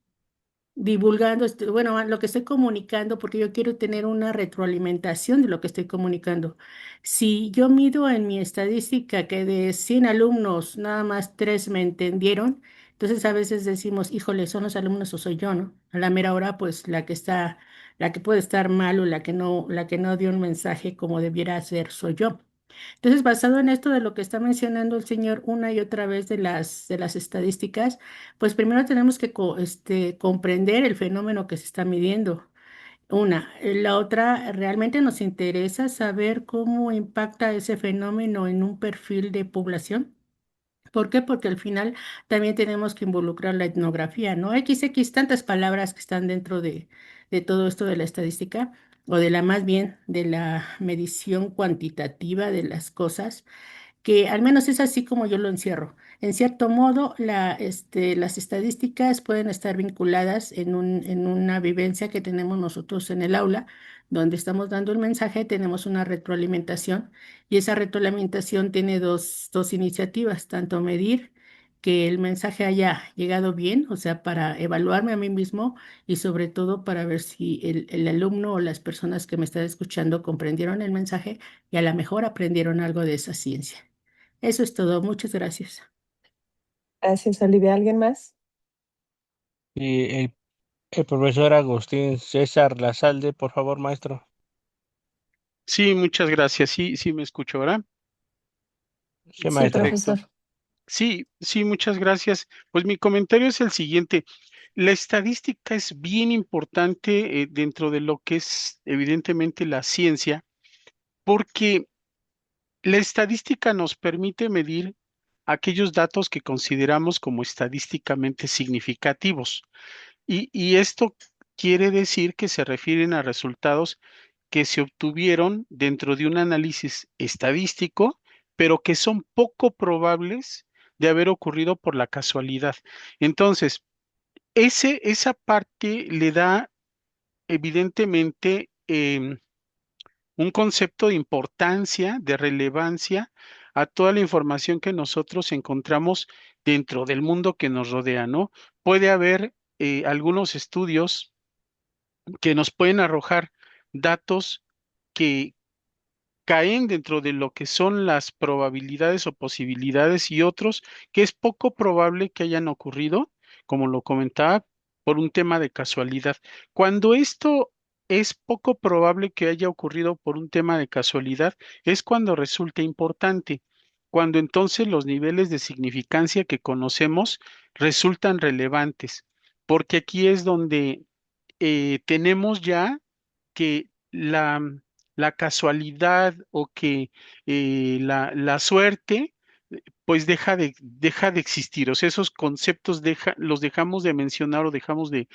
divulgando, bueno, lo que estoy comunicando, porque yo quiero tener una retroalimentación de lo que estoy comunicando. Si yo mido en mi estadística que de 100 alumnos, nada más 3 me entendieron, entonces a veces decimos, híjole, son los alumnos o soy yo, ¿no? A la mera hora, pues la que puede estar mal o la que no dio un mensaje como debiera ser, soy yo. Entonces, basado en esto de lo que está mencionando el señor una y otra vez de las estadísticas, pues primero tenemos que comprender el fenómeno que se está midiendo. Una. La otra, realmente nos interesa saber cómo impacta ese fenómeno en un perfil de población. ¿Por qué? Porque al final también tenemos que involucrar la etnografía, ¿no? XX, tantas palabras que están dentro de todo esto de la estadística, o de la más bien de la medición cuantitativa de las cosas, que al menos es así como yo lo encierro. En cierto modo, las estadísticas pueden estar vinculadas en una vivencia que tenemos nosotros en el aula, donde estamos dando el mensaje, tenemos una retroalimentación y esa retroalimentación tiene dos iniciativas, tanto medir que el mensaje haya llegado bien, o sea, para evaluarme a mí mismo y sobre todo para ver si el alumno o las personas que me están escuchando comprendieron el mensaje y a lo mejor aprendieron algo de esa ciencia. Eso es todo. Muchas gracias. Gracias, Olivia. ¿Alguien más? Y el profesor Agustín César Lazalde, por favor, maestro. Sí, muchas gracias. Sí, sí me escucho, ¿verdad? Sí, Sí, maestro. Perfecto. profesor. Sí, sí, muchas gracias. Pues mi comentario es el siguiente. La estadística es bien importante dentro de lo que es evidentemente la ciencia, porque la estadística nos permite medir aquellos datos que consideramos como estadísticamente significativos. Y esto quiere decir que se refieren a resultados que se obtuvieron dentro de un análisis estadístico, pero que son poco probables de haber ocurrido por la casualidad. Entonces, esa parte le da evidentemente un concepto de importancia, de relevancia a toda la información que nosotros encontramos dentro del mundo que nos rodea, ¿no? Puede haber algunos estudios que nos pueden arrojar datos que caen dentro de lo que son las probabilidades o posibilidades y otros que es poco probable que hayan ocurrido, como lo comentaba, por un tema de casualidad. Cuando esto es poco probable que haya ocurrido por un tema de casualidad, es cuando resulta importante, cuando entonces los niveles de significancia que conocemos resultan relevantes, porque aquí es donde tenemos ya que la casualidad o que la suerte pues deja de existir. O sea, esos conceptos los dejamos de mencionar o dejamos de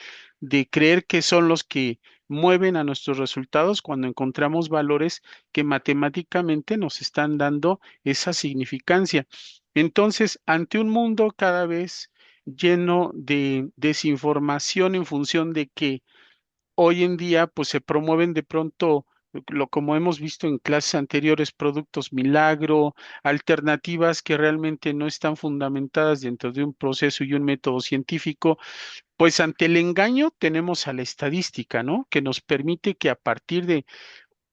creer que son los que mueven a nuestros resultados cuando encontramos valores que matemáticamente nos están dando esa significancia. Entonces, ante un mundo cada vez lleno de desinformación en función de que hoy en día pues se promueven de pronto, como hemos visto en clases anteriores, productos milagro, alternativas que realmente no están fundamentadas dentro de un proceso y un método científico, pues ante el engaño tenemos a la estadística, ¿no? Que nos permite que a partir de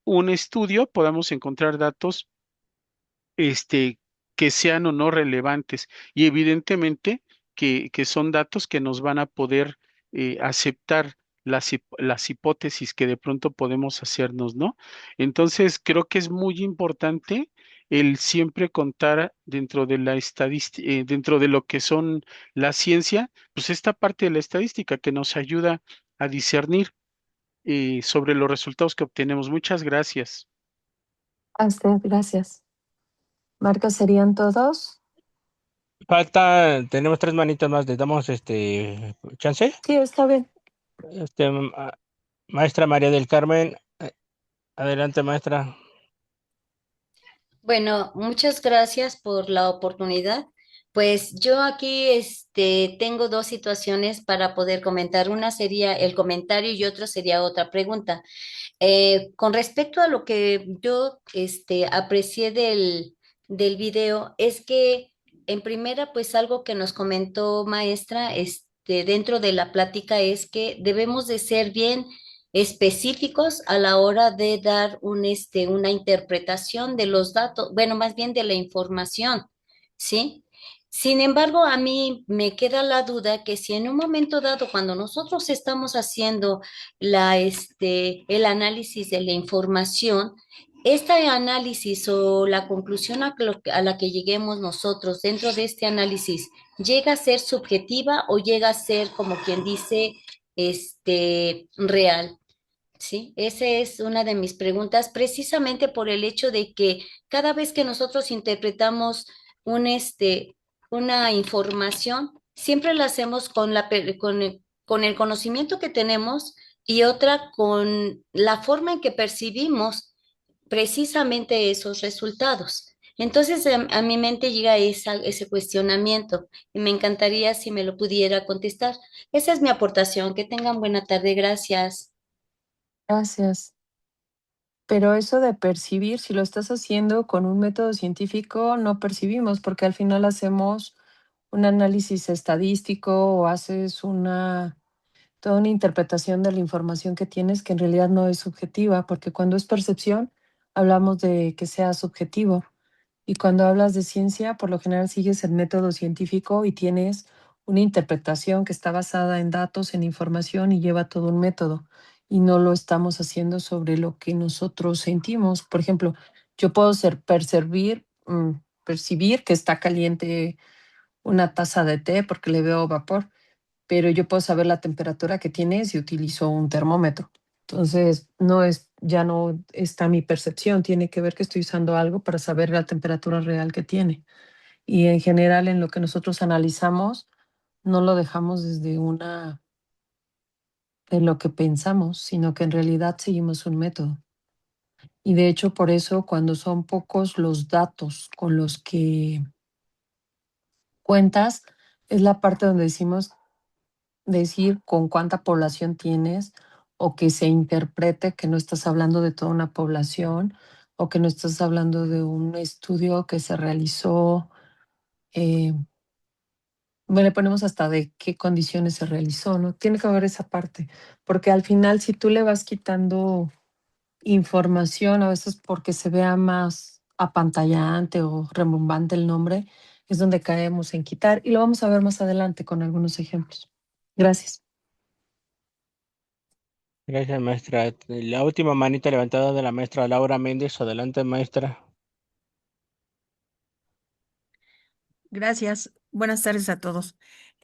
un estudio podamos encontrar datos este, que sean o no relevantes. Y evidentemente que son datos que nos van a poder aceptar las hipótesis que de pronto podemos hacernos, ¿no? Entonces, creo que es muy importante el siempre contar dentro de la estadística, dentro de lo que son la ciencia, pues esta parte de la estadística que nos ayuda a discernir sobre los resultados que obtenemos. Muchas gracias. A usted, gracias. Marcos, ¿serían todos? Tenemos 3 manitas más, ¿les damos chance? Sí, está bien. Maestra María del Carmen, adelante, maestra. Bueno, muchas gracias por la oportunidad. Pues yo aquí tengo dos situaciones para poder comentar. Una sería el comentario y otro sería otra pregunta. Con respecto a lo que yo aprecié del video, es que en primera, pues algo que nos comentó maestra dentro de la plática es que debemos de ser bien específicos a la hora de dar una interpretación de los datos, bueno, más bien de la información, ¿sí? Sin embargo, a mí me queda la duda que si en un momento dado, cuando nosotros estamos haciendo el análisis de la información, este análisis o la conclusión a la que lleguemos nosotros dentro de este análisis, ¿llega a ser subjetiva o llega a ser, como quien dice, real? Sí, esa es una de mis preguntas, precisamente por el hecho de que cada vez que nosotros interpretamos un, una información, siempre la hacemos con el conocimiento que tenemos y otra con la forma en que percibimos precisamente esos resultados. Entonces, a mi mente llega ese cuestionamiento y me encantaría si me lo pudiera contestar. Esa es mi aportación. Que tengan buena tarde. Gracias. Gracias. Pero eso de percibir, si lo estás haciendo con un método científico, no percibimos, porque al final hacemos un análisis estadístico o haces toda una interpretación de la información que tienes que en realidad no es subjetiva, porque cuando es percepción, hablamos de que sea subjetivo. Y cuando hablas de ciencia, por lo general sigues el método científico y tienes una interpretación que está basada en datos, en información y lleva todo un método. Y no lo estamos haciendo sobre lo que nosotros sentimos. Por ejemplo, yo puedo percibir que está caliente una taza de té porque le veo vapor, pero yo puedo saber la temperatura que tiene si utilizo un termómetro. Entonces, ya no está mi percepción, tiene que ver que estoy usando algo para saber la temperatura real que tiene. Y en general, en lo que nosotros analizamos, no lo dejamos de lo que pensamos, sino que en realidad seguimos un método. Y de hecho, por eso, cuando son pocos los datos con los que cuentas, es la parte donde decir con cuánta población tienes o que se interprete que no estás hablando de toda una población o que no estás hablando de un estudio que se realizó, eh, bueno, le ponemos hasta de qué condiciones se realizó, ¿no? Tiene que haber esa parte, porque al final si tú le vas quitando información, a veces porque se vea más apantallante o rembombante el nombre, es donde caemos en quitar y lo vamos a ver más adelante con algunos ejemplos. Gracias. Gracias, maestra. La última manita levantada de la maestra Laura Méndez. Adelante, maestra. Gracias. Buenas tardes a todos.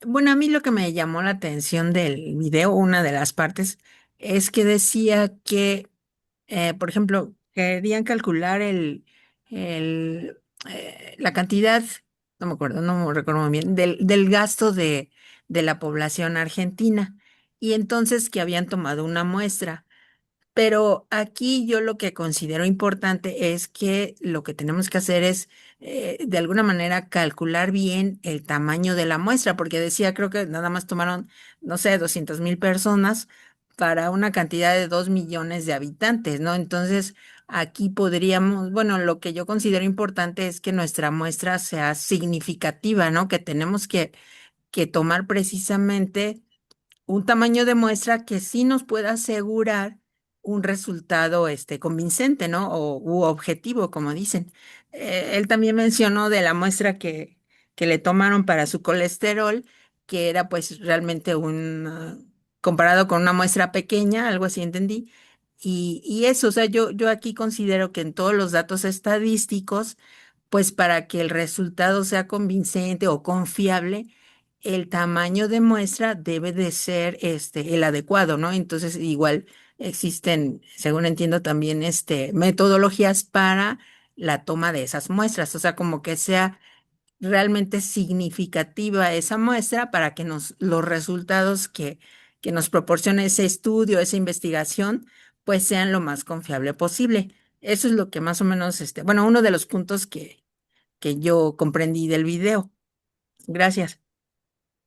Bueno, a mí lo que me llamó la atención del video, una de las partes, es que decía que, por ejemplo, querían calcular la cantidad, no me acuerdo, no me recuerdo muy bien, del gasto de la población argentina. Y entonces que habían tomado una muestra. Pero aquí yo lo que considero importante es que lo que tenemos que hacer es, de alguna manera, calcular bien el tamaño de la muestra, porque decía, creo que nada más tomaron, no sé, 200,000 personas para una cantidad de 2 millones de habitantes, ¿no? Entonces, aquí podríamos, bueno, lo que yo considero importante es que nuestra muestra sea significativa, ¿no? Que tenemos que tomar precisamente un tamaño de muestra que sí nos pueda asegurar un resultado convincente, ¿no? U objetivo, como dicen. Él también mencionó de la muestra que le tomaron para su colesterol, que era pues realmente comparado con una muestra pequeña, algo así entendí, Y eso, o sea, yo aquí considero que en todos los datos estadísticos, pues para que el resultado sea convincente o confiable, el tamaño de muestra debe de ser el adecuado, ¿no? Entonces, igual existen, según entiendo, también metodologías para la toma de esas muestras, o sea, como que sea realmente significativa esa muestra para que los resultados que nos proporcione ese estudio, esa investigación, pues sean lo más confiable posible. Eso es lo que más o menos, bueno, uno de los puntos que yo comprendí del video. Gracias.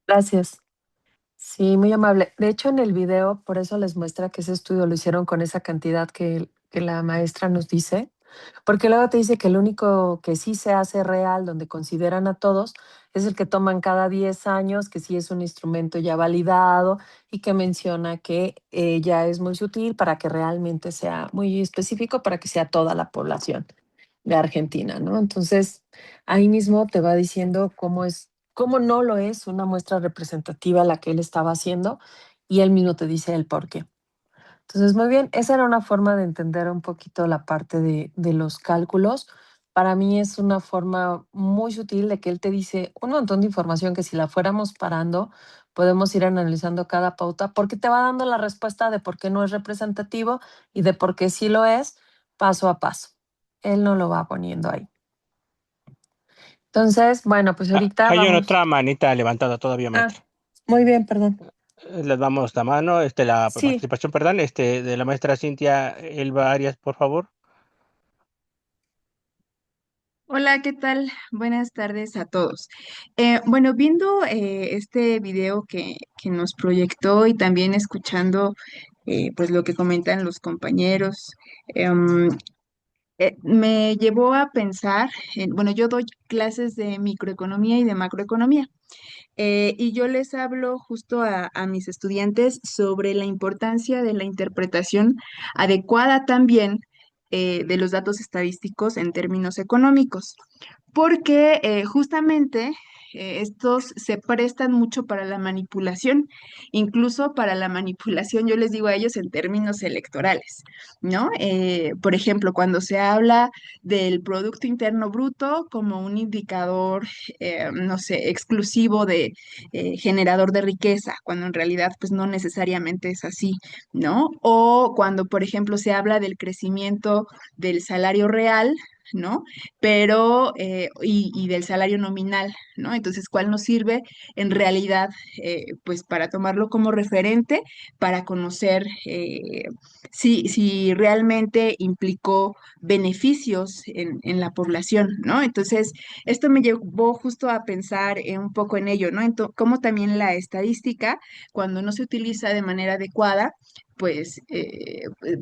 Gracias. Sí, muy amable. De hecho, en el video, por eso les muestra que ese estudio lo hicieron con esa cantidad que la maestra nos dice, porque luego te dice que el único que sí se hace real, donde consideran a todos, es el que toman cada 10 años, que sí es un instrumento ya validado y que menciona que ya es muy sutil para que realmente sea muy específico, para que sea toda la población de Argentina, ¿no? Entonces, ahí mismo te va diciendo cómo no lo es una muestra representativa la que él estaba haciendo y él mismo te dice el por qué. Entonces, muy bien, esa era una forma de entender un poquito la parte de los cálculos. Para mí es una forma muy sutil de que él te dice un montón de información que si la fuéramos parando, podemos ir analizando cada pauta porque te va dando la respuesta de por qué no es representativo y de por qué sí lo es, paso a paso. Él no lo va poniendo ahí. Entonces, bueno, pues ahorita Hay vamos. otra manita levantada todavía, maestra. Muy bien, perdón. Les damos la mano, la Sí, participación, perdón, de la maestra Cintia Elba Arias, por favor. Hola, ¿qué tal? Buenas tardes a todos. Bueno, viendo este video que nos proyectó y también escuchando pues lo que comentan los compañeros, em, me llevó a pensar, bueno, yo doy clases de microeconomía y de macroeconomía. Y yo les hablo justo a mis estudiantes sobre la importancia de la interpretación adecuada también de los datos estadísticos en términos económicos, porque justamente estos se prestan mucho para la manipulación, incluso para la manipulación, yo les digo a ellos en términos electorales, ¿no? Por ejemplo, cuando se habla del Producto Interno Bruto como un indicador, no sé, exclusivo de generador de riqueza, cuando en realidad pues no necesariamente es así, ¿no? O cuando, por ejemplo, se habla del crecimiento del salario real, ¿no? Pero, y del salario nominal, ¿no? Entonces, ¿cuál nos sirve en realidad, pues para tomarlo como referente, para conocer si realmente implicó beneficios en la población, ¿no? Entonces, esto me llevó justo a pensar un poco en ello, ¿no? Cómo también la estadística, cuando no se utiliza de manera adecuada, pues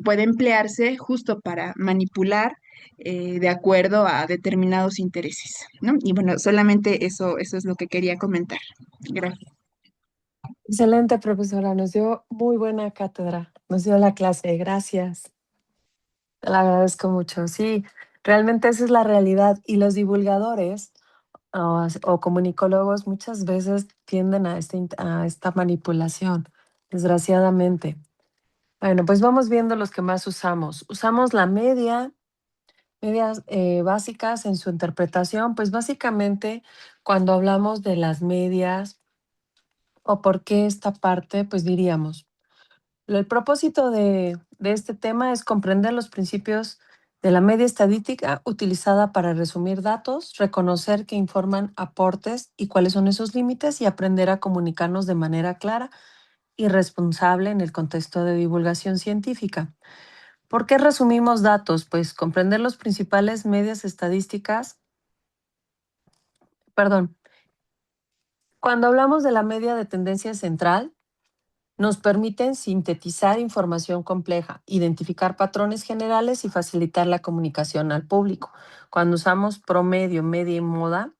puede emplearse justo para manipular de acuerdo a determinados intereses, ¿no? Y bueno, solamente eso es lo que quería comentar. Gracias. excelente, profesora. Nos dio muy buena cátedra. Nos dio la clase. Gracias. Te la agradezco mucho. Sí, realmente esa es la realidad. Y los divulgadores o comunicólogos muchas veces tienden a esta manipulación, desgraciadamente. Bueno, pues vamos viendo los que más usamos. Usamos la medias básicas en su interpretación, pues básicamente cuando hablamos de las medias o por qué esta parte, pues diríamos, el propósito de este tema es comprender los principios de la media estadística utilizada para resumir datos, reconocer que informan aportes y cuáles son esos límites y aprender a comunicarnos de manera clara y responsable en el contexto de divulgación científica. ¿Por qué resumimos datos? Pues comprender los principales medias estadísticas, perdón, cuando hablamos de la media de tendencia central, nos permiten sintetizar información compleja, identificar patrones generales y facilitar la comunicación al público. Cuando usamos promedio, media y moda,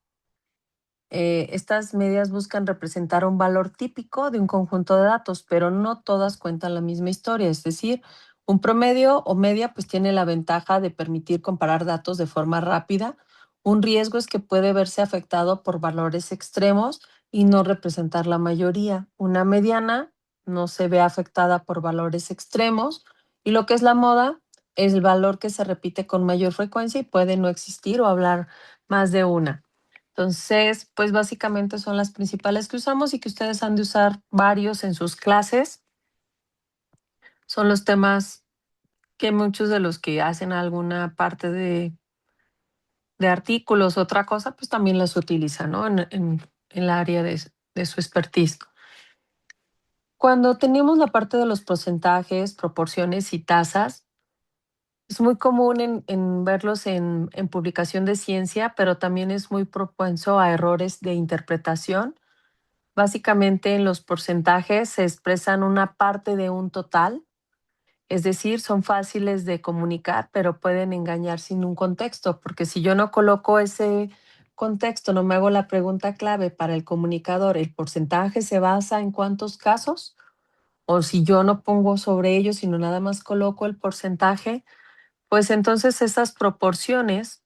estas medias buscan representar un valor típico de un conjunto de datos, pero no todas cuentan la misma historia. Es decir, un promedio o media pues tiene la ventaja de permitir comparar datos de forma rápida. Un riesgo es que puede verse afectado por valores extremos y no representar la mayoría. Una mediana no se ve afectada por valores extremos Y lo que es la moda es el valor que se repite con mayor frecuencia y puede no existir o hablar más de una. Entonces, pues básicamente son las principales que usamos y que ustedes han de usar varios en sus clases. Son los temas que muchos de los que hacen alguna parte de artículos, otra cosa, pues también las utilizan, ¿no? En el área de su expertise. Cuando tenemos la parte de los porcentajes, proporciones y tasas, es muy común en verlos en publicación de ciencia, pero también es muy propenso a errores de interpretación. Básicamente, en los porcentajes se expresan una parte de un total, es decir, son fáciles de comunicar, pero pueden engañar sin un contexto, porque si yo no coloco ese contexto, no me hago la pregunta clave para el comunicador, ¿el porcentaje se basa en cuántos casos? O si yo no pongo sobre ello, sino nada más coloco el porcentaje, pues entonces esas proporciones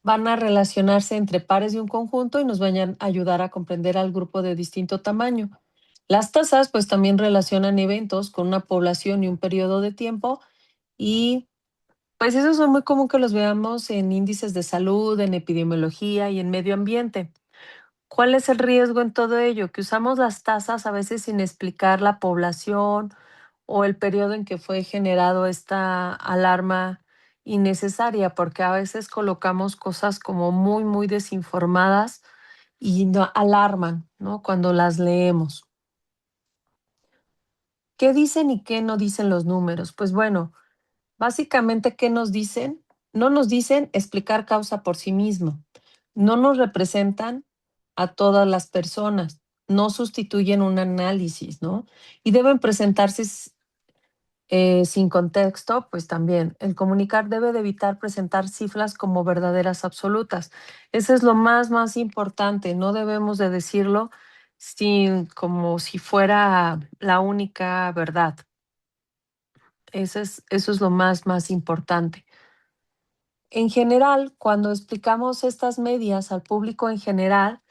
van a relacionarse entre pares de un conjunto y nos van a ayudar a comprender al grupo de distinto tamaño. Las tasas pues también relacionan eventos con una población y un periodo de tiempo y pues esos son muy común que los veamos en índices de salud, en epidemiología y en medio ambiente. ¿Cuál es el riesgo en todo ello? Que usamos las tasas a veces sin explicar la población o el periodo en que fue generado esta alarma innecesaria, porque a veces colocamos cosas como muy desinformadas y no alarman, ¿no? Cuando las leemos. ¿Qué dicen y qué no dicen los números? Pues bueno, básicamente, ¿qué nos dicen? No nos dicen explicar causa por sí mismo. No nos representan a todas las personas. No sustituyen un análisis, ¿no? Y deben presentarse sin contexto, pues también. El comunicar debe de evitar presentar cifras como verdaderas absolutas. Eso es lo más importante. No debemos de decirlo como si fuera la única verdad. Eso es lo más importante. En general, cuando explicamos estas medias al público en general,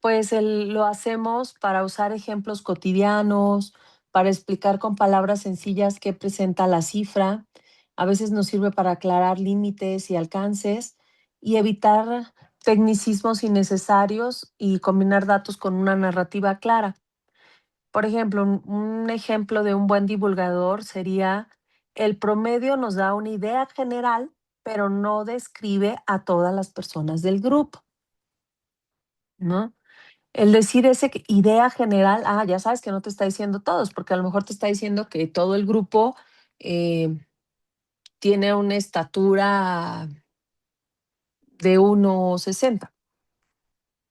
pues lo hacemos para usar ejemplos cotidianos, para explicar con palabras sencillas qué presenta la cifra. A veces nos sirve para aclarar límites y alcances y evitar tecnicismos innecesarios y combinar datos con una narrativa clara. Por ejemplo, un ejemplo de un buen divulgador sería: el promedio nos da una idea general, pero no describe a todas las personas del grupo, ¿no? El decir idea general, ya sabes que no te está diciendo todos, porque a lo mejor te está diciendo que todo el grupo eh, tiene una estatura de 1,60,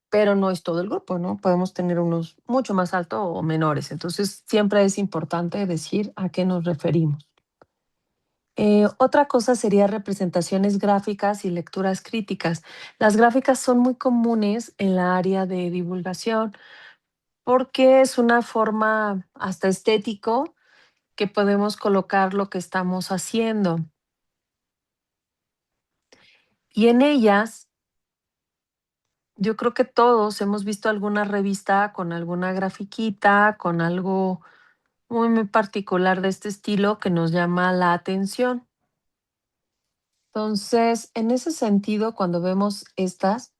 pero no es todo el grupo, ¿no? Podemos tener unos mucho más altos o menores. Entonces, siempre es importante decir a qué nos referimos. Otra cosa sería representaciones gráficas y lecturas críticas. Las gráficas son muy comunes en la área de divulgación porque es una forma hasta estético que podemos colocar lo que estamos haciendo. Y en ellas, yo creo que todos hemos visto alguna revista con alguna grafiquita, con algo muy particular de este estilo que nos llama la atención. Entonces, en ese sentido, cuando vemos estas,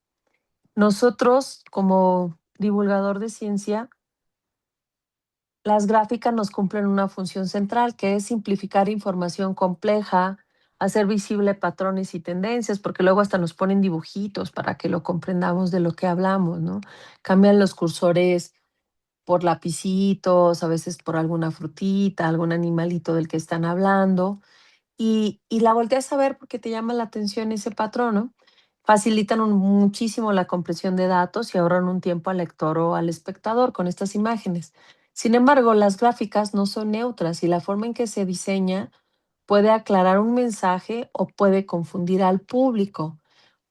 nosotros como divulgador de ciencia, las gráficas nos cumplen una función central, que es simplificar información compleja, hacer visible patrones y tendencias, porque luego hasta nos ponen dibujitos para que lo comprendamos de lo que hablamos, ¿no? Cambian los cursores por lapicitos, a veces por alguna frutita, algún animalito del que están hablando, y la volteas a ver porque te llama la atención ese patrón, ¿no? Facilitan muchísimo la compresión de datos y ahorran un tiempo al lector o al espectador con estas imágenes. Sin embargo, las gráficas no son neutras y la forma en que se diseña puede aclarar un mensaje o puede confundir al público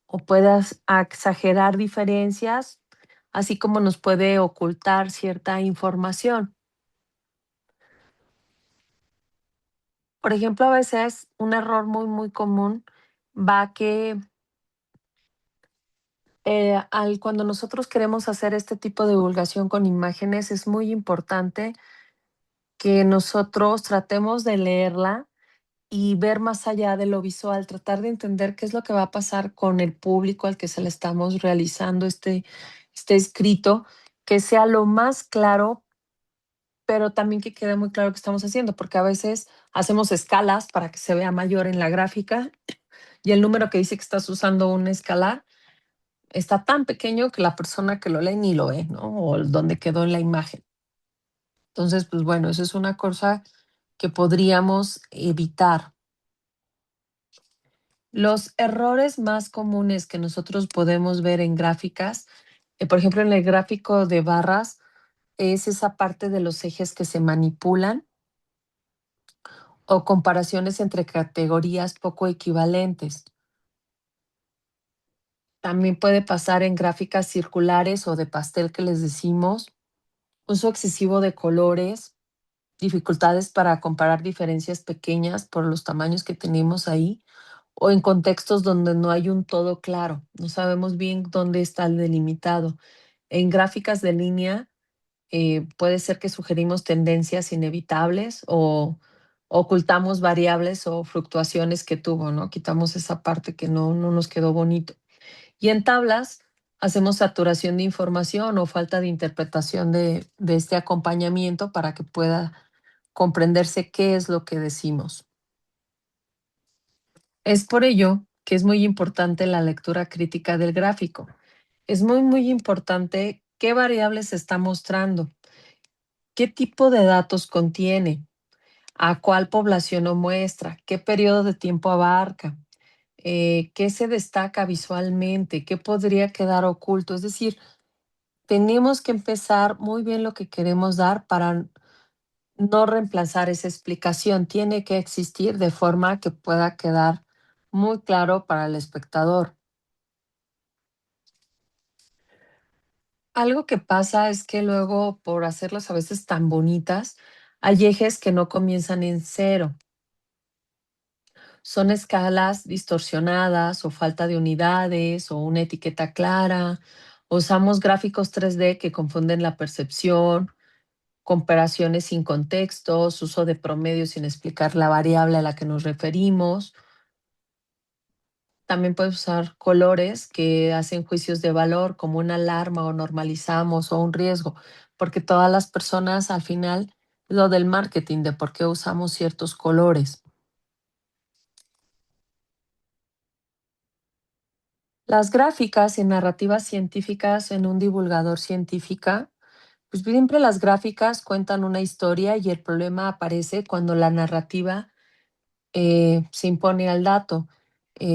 o puede exagerar diferencias, así como nos puede ocultar cierta información. Por ejemplo, a veces un error muy común va que cuando nosotros queremos hacer este tipo de divulgación con imágenes, es muy importante que nosotros tratemos de leerla y ver más allá de lo visual, tratar de entender qué es lo que va a pasar con el público al que se le estamos realizando este escrito, que sea lo más claro, pero también que quede muy claro qué estamos haciendo, porque a veces hacemos escalas para que se vea mayor en la gráfica y el número que dice que estás usando una escala está tan pequeño que la persona que lo lee ni lo ve, ¿no? O donde quedó en la imagen. Entonces, pues bueno, eso es una cosa que podríamos evitar. Los errores más comunes que nosotros podemos ver en gráficas, por ejemplo, en el gráfico de barras, es esa parte de los ejes que se manipulan o comparaciones entre categorías poco equivalentes. También puede pasar en gráficas circulares o de pastel que les decimos, uso excesivo de colores, dificultades para comparar diferencias pequeñas por los tamaños que tenemos ahí, o en contextos donde no hay un todo claro, no sabemos bien dónde está el delimitado. En gráficas de línea puede ser que sugerimos tendencias inevitables o ocultamos variables o fluctuaciones que tuvo, ¿no? Quitamos esa parte que no nos quedó bonito. Y en tablas hacemos saturación de información o falta de interpretación de este acompañamiento para que pueda comprenderse qué es lo que decimos. Es por ello que es muy importante la lectura crítica del gráfico. Es muy importante qué variables está mostrando, qué tipo de datos contiene, a cuál población lo muestra, qué periodo de tiempo abarca, qué se destaca visualmente, qué podría quedar oculto. Es decir, tenemos que empezar muy bien lo que queremos dar para no reemplazar esa explicación. Tiene que existir de forma que pueda quedar muy claro para el espectador. Algo que pasa es que luego, por hacerlas a veces tan bonitas, hay ejes que no comienzan en 0. Son escalas distorsionadas o falta de unidades o una etiqueta clara. Usamos gráficos 3D que confunden la percepción, comparaciones sin contextos, uso de promedios sin explicar la variable a la que nos referimos. También puedes usar colores que hacen juicios de valor como una alarma o normalizamos o un riesgo, porque todas las personas al final, lo del marketing, de por qué usamos ciertos colores. Las gráficas y narrativas científicas en un divulgador científica, pues siempre las gráficas cuentan una historia y el problema aparece cuando la narrativa se impone al dato.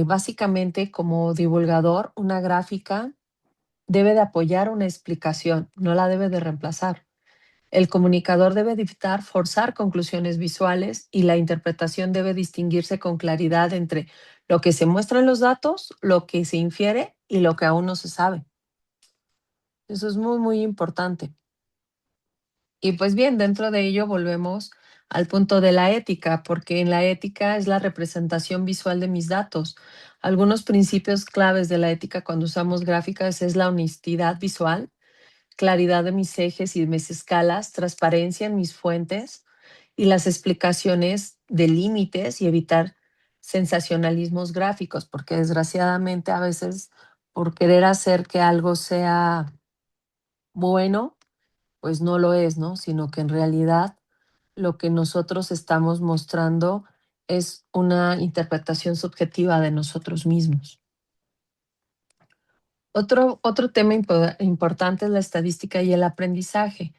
Básicamente, como divulgador, una gráfica debe de apoyar una explicación, no la debe de reemplazar. El comunicador debe de evitar forzar conclusiones visuales y la interpretación debe distinguirse con claridad entre lo que se muestra en los datos, lo que se infiere y lo que aún no se sabe. Eso es muy importante. Y pues bien, dentro de ello volvemos al punto de la ética, porque en la ética es la representación visual de mis datos. Algunos principios claves de la ética cuando usamos gráficas es la honestidad visual, claridad de mis ejes y de mis escalas, transparencia en mis fuentes y las explicaciones de límites y evitar sensacionalismos gráficos, porque desgraciadamente a veces por querer hacer que algo sea bueno, pues no lo es, ¿no? Sino que en realidad lo que nosotros estamos mostrando es una interpretación subjetiva de nosotros mismos. Otro tema importante es la estadística y el aprendizaje.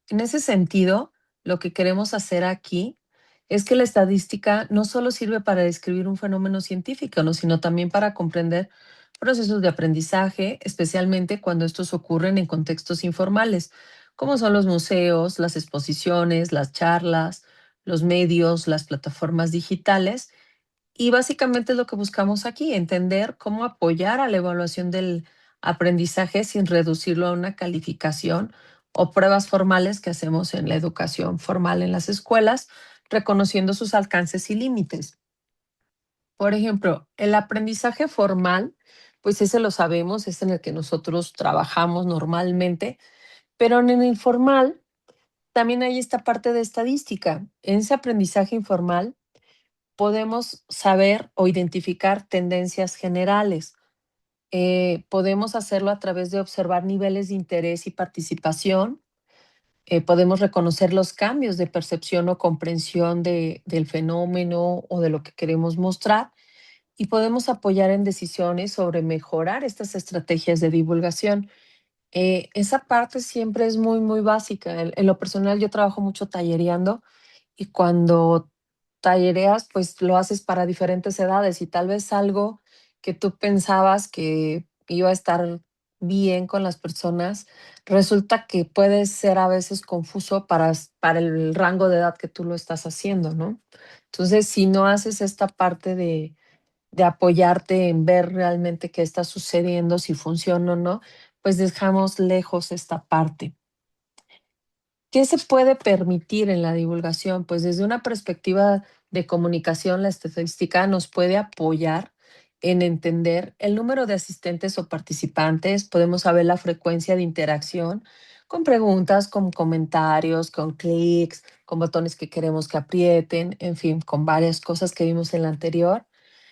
En ese sentido, lo que queremos hacer aquí es que la estadística no solo sirve para describir un fenómeno científico, ¿no? Sino también para comprender procesos de aprendizaje, especialmente cuando estos ocurren en contextos informales, como son los museos, las exposiciones, las charlas, los medios, las plataformas digitales. Y básicamente es lo que buscamos aquí, entender cómo apoyar a la evaluación del aprendizaje sin reducirlo a una calificación o pruebas formales que hacemos en la educación formal en las escuelas, reconociendo sus alcances y límites. Por ejemplo, el aprendizaje formal, pues ese lo sabemos, es en el que nosotros trabajamos normalmente, pero en el informal también hay esta parte de estadística. En ese aprendizaje informal podemos saber o identificar tendencias generales. Podemos hacerlo a través de observar niveles de interés y participación. Podemos reconocer los cambios de percepción o comprensión del fenómeno o de lo que queremos mostrar y podemos apoyar en decisiones sobre mejorar estas estrategias de divulgación. Esa parte siempre es muy, muy básica. En lo personal, yo trabajo mucho tallereando y cuando tallereas, pues lo haces para diferentes edades y tal vez algo que tú pensabas que iba a estar bien con las personas, resulta que puede ser a veces confuso para el rango de edad que tú lo estás haciendo, ¿no? Entonces, si no haces esta parte de apoyarte en ver realmente qué está sucediendo, si funciona o no, pues dejamos lejos esta parte. ¿Qué se puede permitir en la divulgación? Pues desde una perspectiva de comunicación, la estadística nos puede apoyar en entender el número de asistentes o participantes, podemos saber la frecuencia de interacción con preguntas, con comentarios, con clics, con botones que queremos que aprieten, en fin, con varias cosas que vimos en la anterior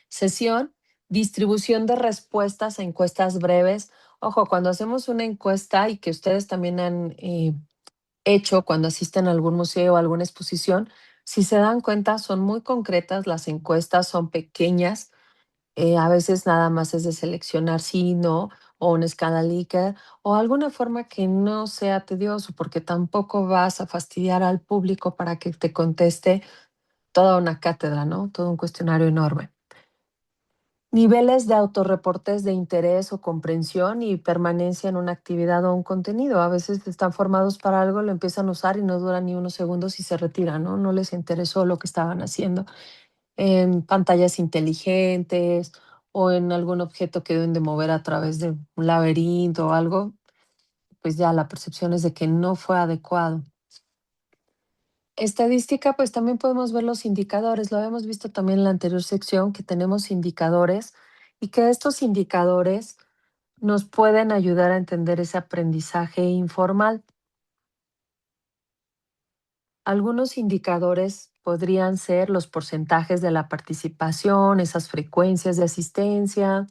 sesión, distribución de respuestas a encuestas breves. Ojo, cuando hacemos una encuesta y que ustedes también han hecho cuando asisten a algún museo o alguna exposición, si se dan cuenta, son muy concretas, las encuestas son pequeñas, a veces nada más es de seleccionar sí, no, o una escala Likert, o alguna forma que no sea tedioso, porque tampoco vas a fastidiar al público para que te conteste toda una cátedra, ¿no? Todo un cuestionario enorme. Niveles de autorreportes de interés o comprensión y permanencia en una actividad o un contenido. A veces están formados para algo, lo empiezan a usar y no duran ni unos segundos y se retiran, ¿no? No les interesó lo que estaban haciendo. En pantallas inteligentes o en algún objeto que deben de mover a través de un laberinto o algo, pues ya la percepción es de que no fue adecuado. Estadística, pues también podemos ver los indicadores. Lo habíamos visto también en la anterior sección, que tenemos indicadores y que estos indicadores nos pueden ayudar a entender ese aprendizaje informal. Algunos indicadores podrían ser los porcentajes de la participación, esas frecuencias de asistencia,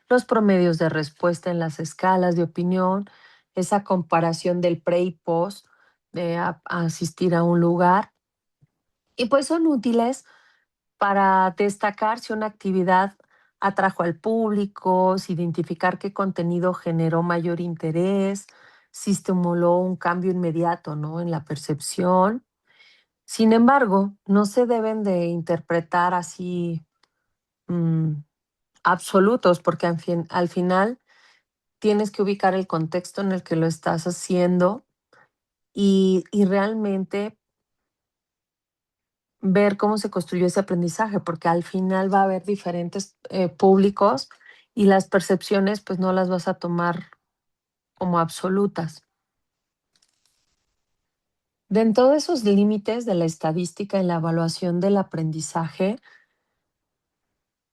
los promedios de respuesta en las escalas de opinión, esa comparación del pre y post de asistir a un lugar. Y pues son útiles para destacar si una actividad atrajo al público, si identificar qué contenido generó mayor interés, si estimuló un cambio inmediato, ¿no? En la percepción. Sin embargo, no se deben de interpretar así mm, absolutos, porque al final tienes que ubicar el contexto en el que lo estás haciendo y realmente ver cómo se construyó ese aprendizaje, porque al final va a haber diferentes públicos y las percepciones pues no las vas a tomar como absolutas. Dentro de esos límites de la estadística en la evaluación del aprendizaje,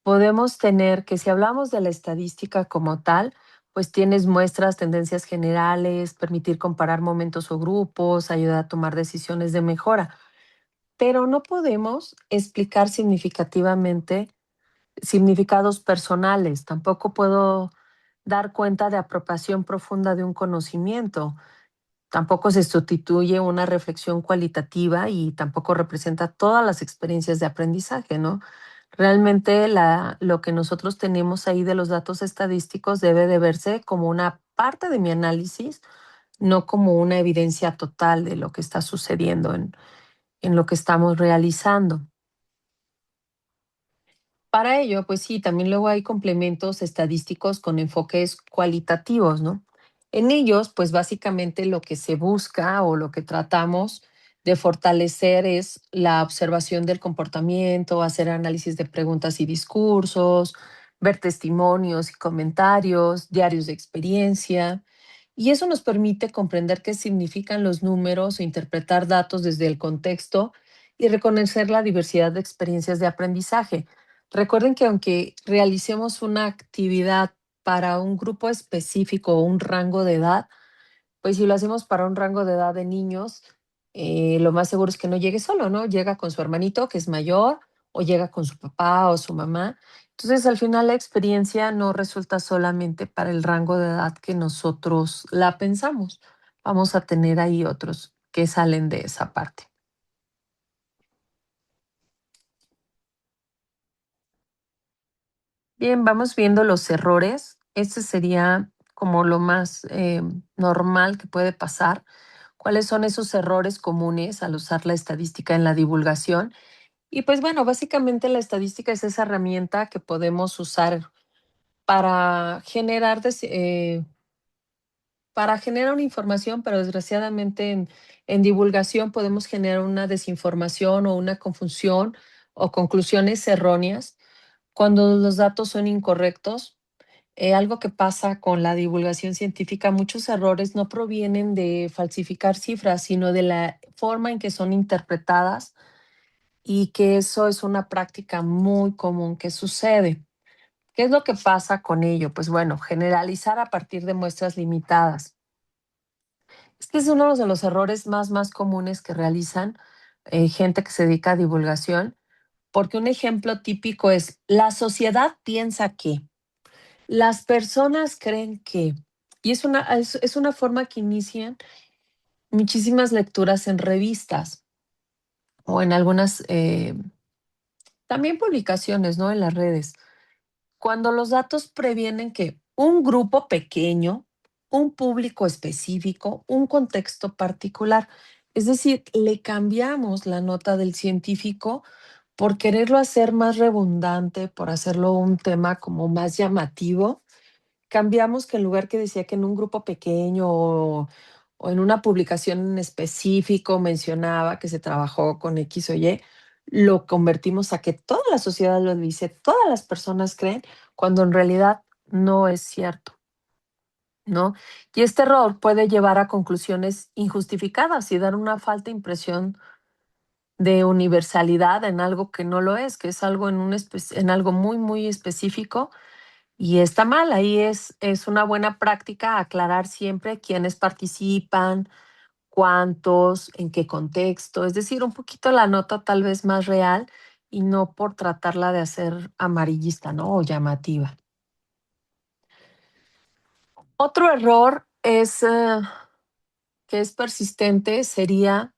podemos tener que si hablamos de la estadística como tal, pues tienes muestras, tendencias generales, permitir comparar momentos o grupos, ayudar a tomar decisiones de mejora, pero no podemos explicar significados personales. Tampoco puedo dar cuenta de apropiación profunda de un conocimiento. Tampoco se sustituye una reflexión cualitativa y tampoco representa todas las experiencias de aprendizaje, ¿no? Realmente lo que nosotros tenemos ahí de los datos estadísticos debe de verse como una parte de mi análisis, no como una evidencia total de lo que está sucediendo en lo que estamos realizando. Para ello, pues sí, también luego hay complementos estadísticos con enfoques cualitativos, ¿no? En ellos, pues básicamente lo que se busca o lo que tratamos de fortalecer es la observación del comportamiento, hacer análisis de preguntas y discursos, ver testimonios y comentarios, diarios de experiencia. Y eso nos permite comprender qué significan los números e interpretar datos desde el contexto y reconocer la diversidad de experiencias de aprendizaje. Recuerden que aunque realicemos una actividad para un grupo específico o un rango de edad, pues si lo hacemos para un rango de edad de niños, lo más seguro es que no llegue solo, ¿no? Llega con su hermanito, que es mayor, o llega con su papá o su mamá. Entonces, al final, la experiencia no resulta solamente para el rango de edad que nosotros la pensamos. Vamos a tener ahí otros que salen de esa parte. Bien, vamos viendo los errores. Este sería como lo más normal que puede pasar. ¿Cuáles son esos errores comunes al usar la estadística en la divulgación? Y pues bueno, básicamente la estadística es esa herramienta que podemos usar para generar, para generar una información, pero desgraciadamente en divulgación podemos generar una desinformación o una confusión o conclusiones erróneas cuando los datos son incorrectos. Algo que pasa con la divulgación científica, muchos errores no provienen de falsificar cifras, sino de la forma en que son interpretadas y que eso es una práctica muy común que sucede. ¿Qué es lo que pasa con ello? Pues bueno, generalizar a partir de muestras limitadas. Este es uno de los errores más comunes que realizan gente que se dedica a divulgación, porque un ejemplo típico es, la sociedad piensa que, las personas creen que, y es una forma que inician muchísimas lecturas en revistas o en algunas también publicaciones, ¿no? En las redes. Cuando los datos previenen que un grupo pequeño, un público específico, un contexto particular, es decir, le cambiamos la nota del científico por quererlo hacer más redundante, por hacerlo un tema como más llamativo. Cambiamos que en lugar que decía que en un grupo pequeño o en una publicación en específico mencionaba que se trabajó con X o Y, lo convertimos a que toda la sociedad lo dice, todas las personas creen, cuando en realidad no es cierto, ¿no? Y este error puede llevar a conclusiones injustificadas y dar una falta impresión de universalidad en algo que no lo es, que es algo en algo muy específico y está mal. Ahí es una buena práctica aclarar siempre quiénes participan, cuántos, en qué contexto, es decir, un poquito la nota tal vez más real y no por tratarla de hacer amarillista, ¿no? O llamativa. Otro error es que es persistente sería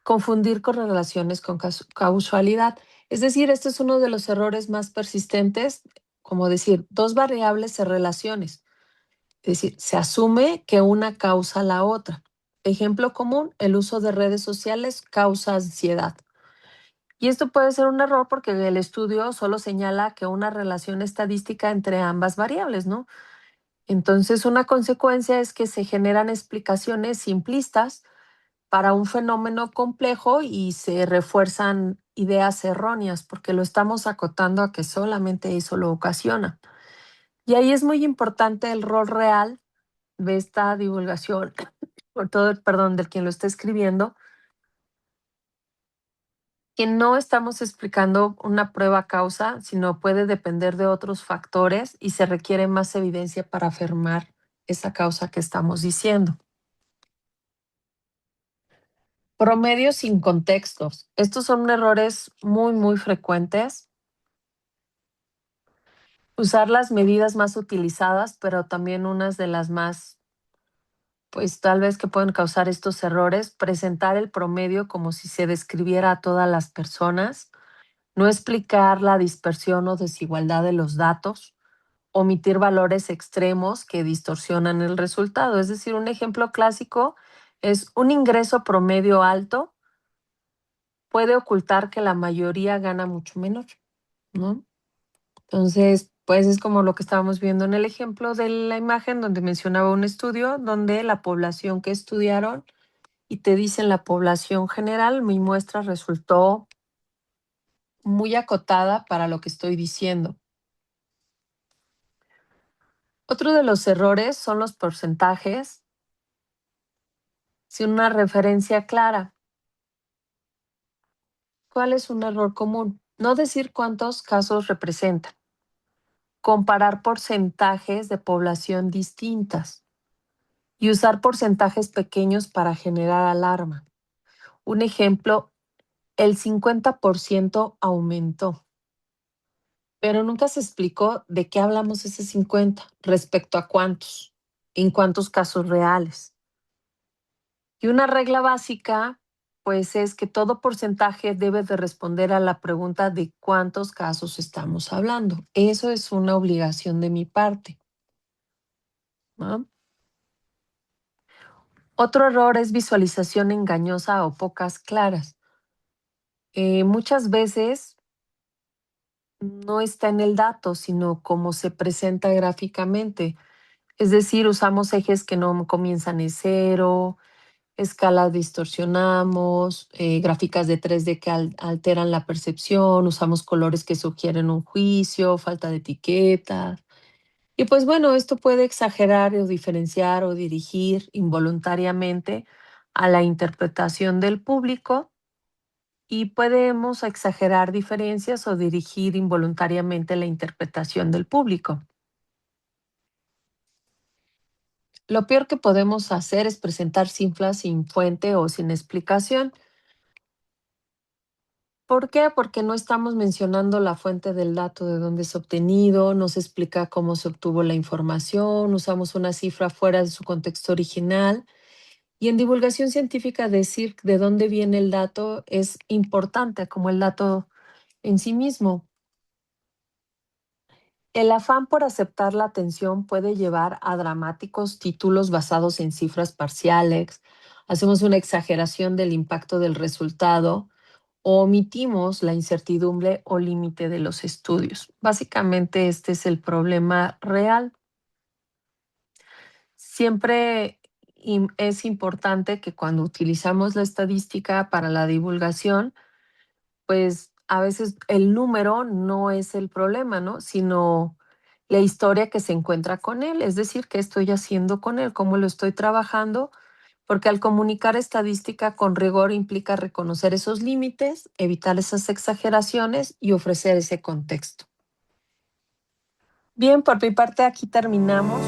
confundir correlaciones con causalidad. Es decir, este es uno de los errores más persistentes, como decir, dos variables se relacionen. Es decir, se asume que una causa la otra. Ejemplo común, el uso de redes sociales causa ansiedad. Y esto puede ser un error porque el estudio solo señala que una relación estadística entre ambas variables, ¿no? Entonces, una consecuencia es que se generan explicaciones simplistas para un fenómeno complejo y se refuerzan ideas erróneas porque lo estamos acotando a que solamente eso lo ocasiona. Y ahí es muy importante el rol real de esta divulgación, por todo, perdón, del quien lo está escribiendo, que no estamos explicando una prueba causa, sino puede depender de otros factores y se requiere más evidencia para afirmar esa causa que estamos diciendo. Promedios sin contextos. Estos son errores muy frecuentes. Usar las medidas más utilizadas, pero también unas de las más, pues tal vez que pueden causar estos errores, presentar el promedio como si se describiera a todas las personas, no explicar la dispersión o desigualdad de los datos, omitir valores extremos que distorsionan el resultado. Es decir, un ejemplo clásico es un ingreso promedio alto puede ocultar que la mayoría gana mucho menor, ¿no? Entonces, pues es como lo que estábamos viendo en el ejemplo de la imagen donde mencionaba un estudio donde la población que estudiaron y te dicen la población general, mi muestra resultó muy acotada para lo que estoy diciendo. Otro de los errores son los porcentajes sin una referencia clara. ¿Cuál es un error común? No decir cuántos casos representan. Comparar porcentajes de población distintas. y usar porcentajes pequeños para generar alarma. Un ejemplo, el 50% aumentó, pero nunca se explicó de qué hablamos ese 50, respecto a cuántos, en cuántos casos reales. Y una regla básica, pues, es que todo porcentaje debe de responder a la pregunta de cuántos casos estamos hablando. Eso es una obligación de mi parte, ¿no? Otro error es visualización engañosa o pocas claras. Muchas veces no está en el dato, sino cómo se presenta gráficamente. Es decir, usamos ejes que no comienzan en cero, escalas distorsionamos, gráficas de 3D que alteran la percepción, usamos colores que sugieren un juicio, falta de etiquetas. Y pues bueno, esto puede exagerar o diferenciar o dirigir involuntariamente a la interpretación del público y podemos exagerar diferencias o dirigir involuntariamente la interpretación del público. Lo peor que podemos hacer es presentar cifras sin fuente o sin explicación. ¿Por qué? Porque no estamos mencionando la fuente del dato, de dónde es obtenido, no se explica cómo se obtuvo la información, usamos una cifra fuera de su contexto original. Y en divulgación científica decir de dónde viene el dato es importante, como el dato en sí mismo. El afán por aceptar la atención puede llevar a dramáticos títulos basados en cifras parciales, hacemos una exageración del impacto del resultado o omitimos la incertidumbre o límite de los estudios. Básicamente este es el problema real. Siempre es importante que cuando utilizamos la estadística para la divulgación, pues a veces el número no es el problema, ¿no? Sino la historia que se encuentra con él, es decir, qué estoy haciendo con él, cómo lo estoy trabajando, porque al comunicar estadística con rigor implica reconocer esos límites, evitar esas exageraciones y ofrecer ese contexto. Bien, por mi parte aquí terminamos.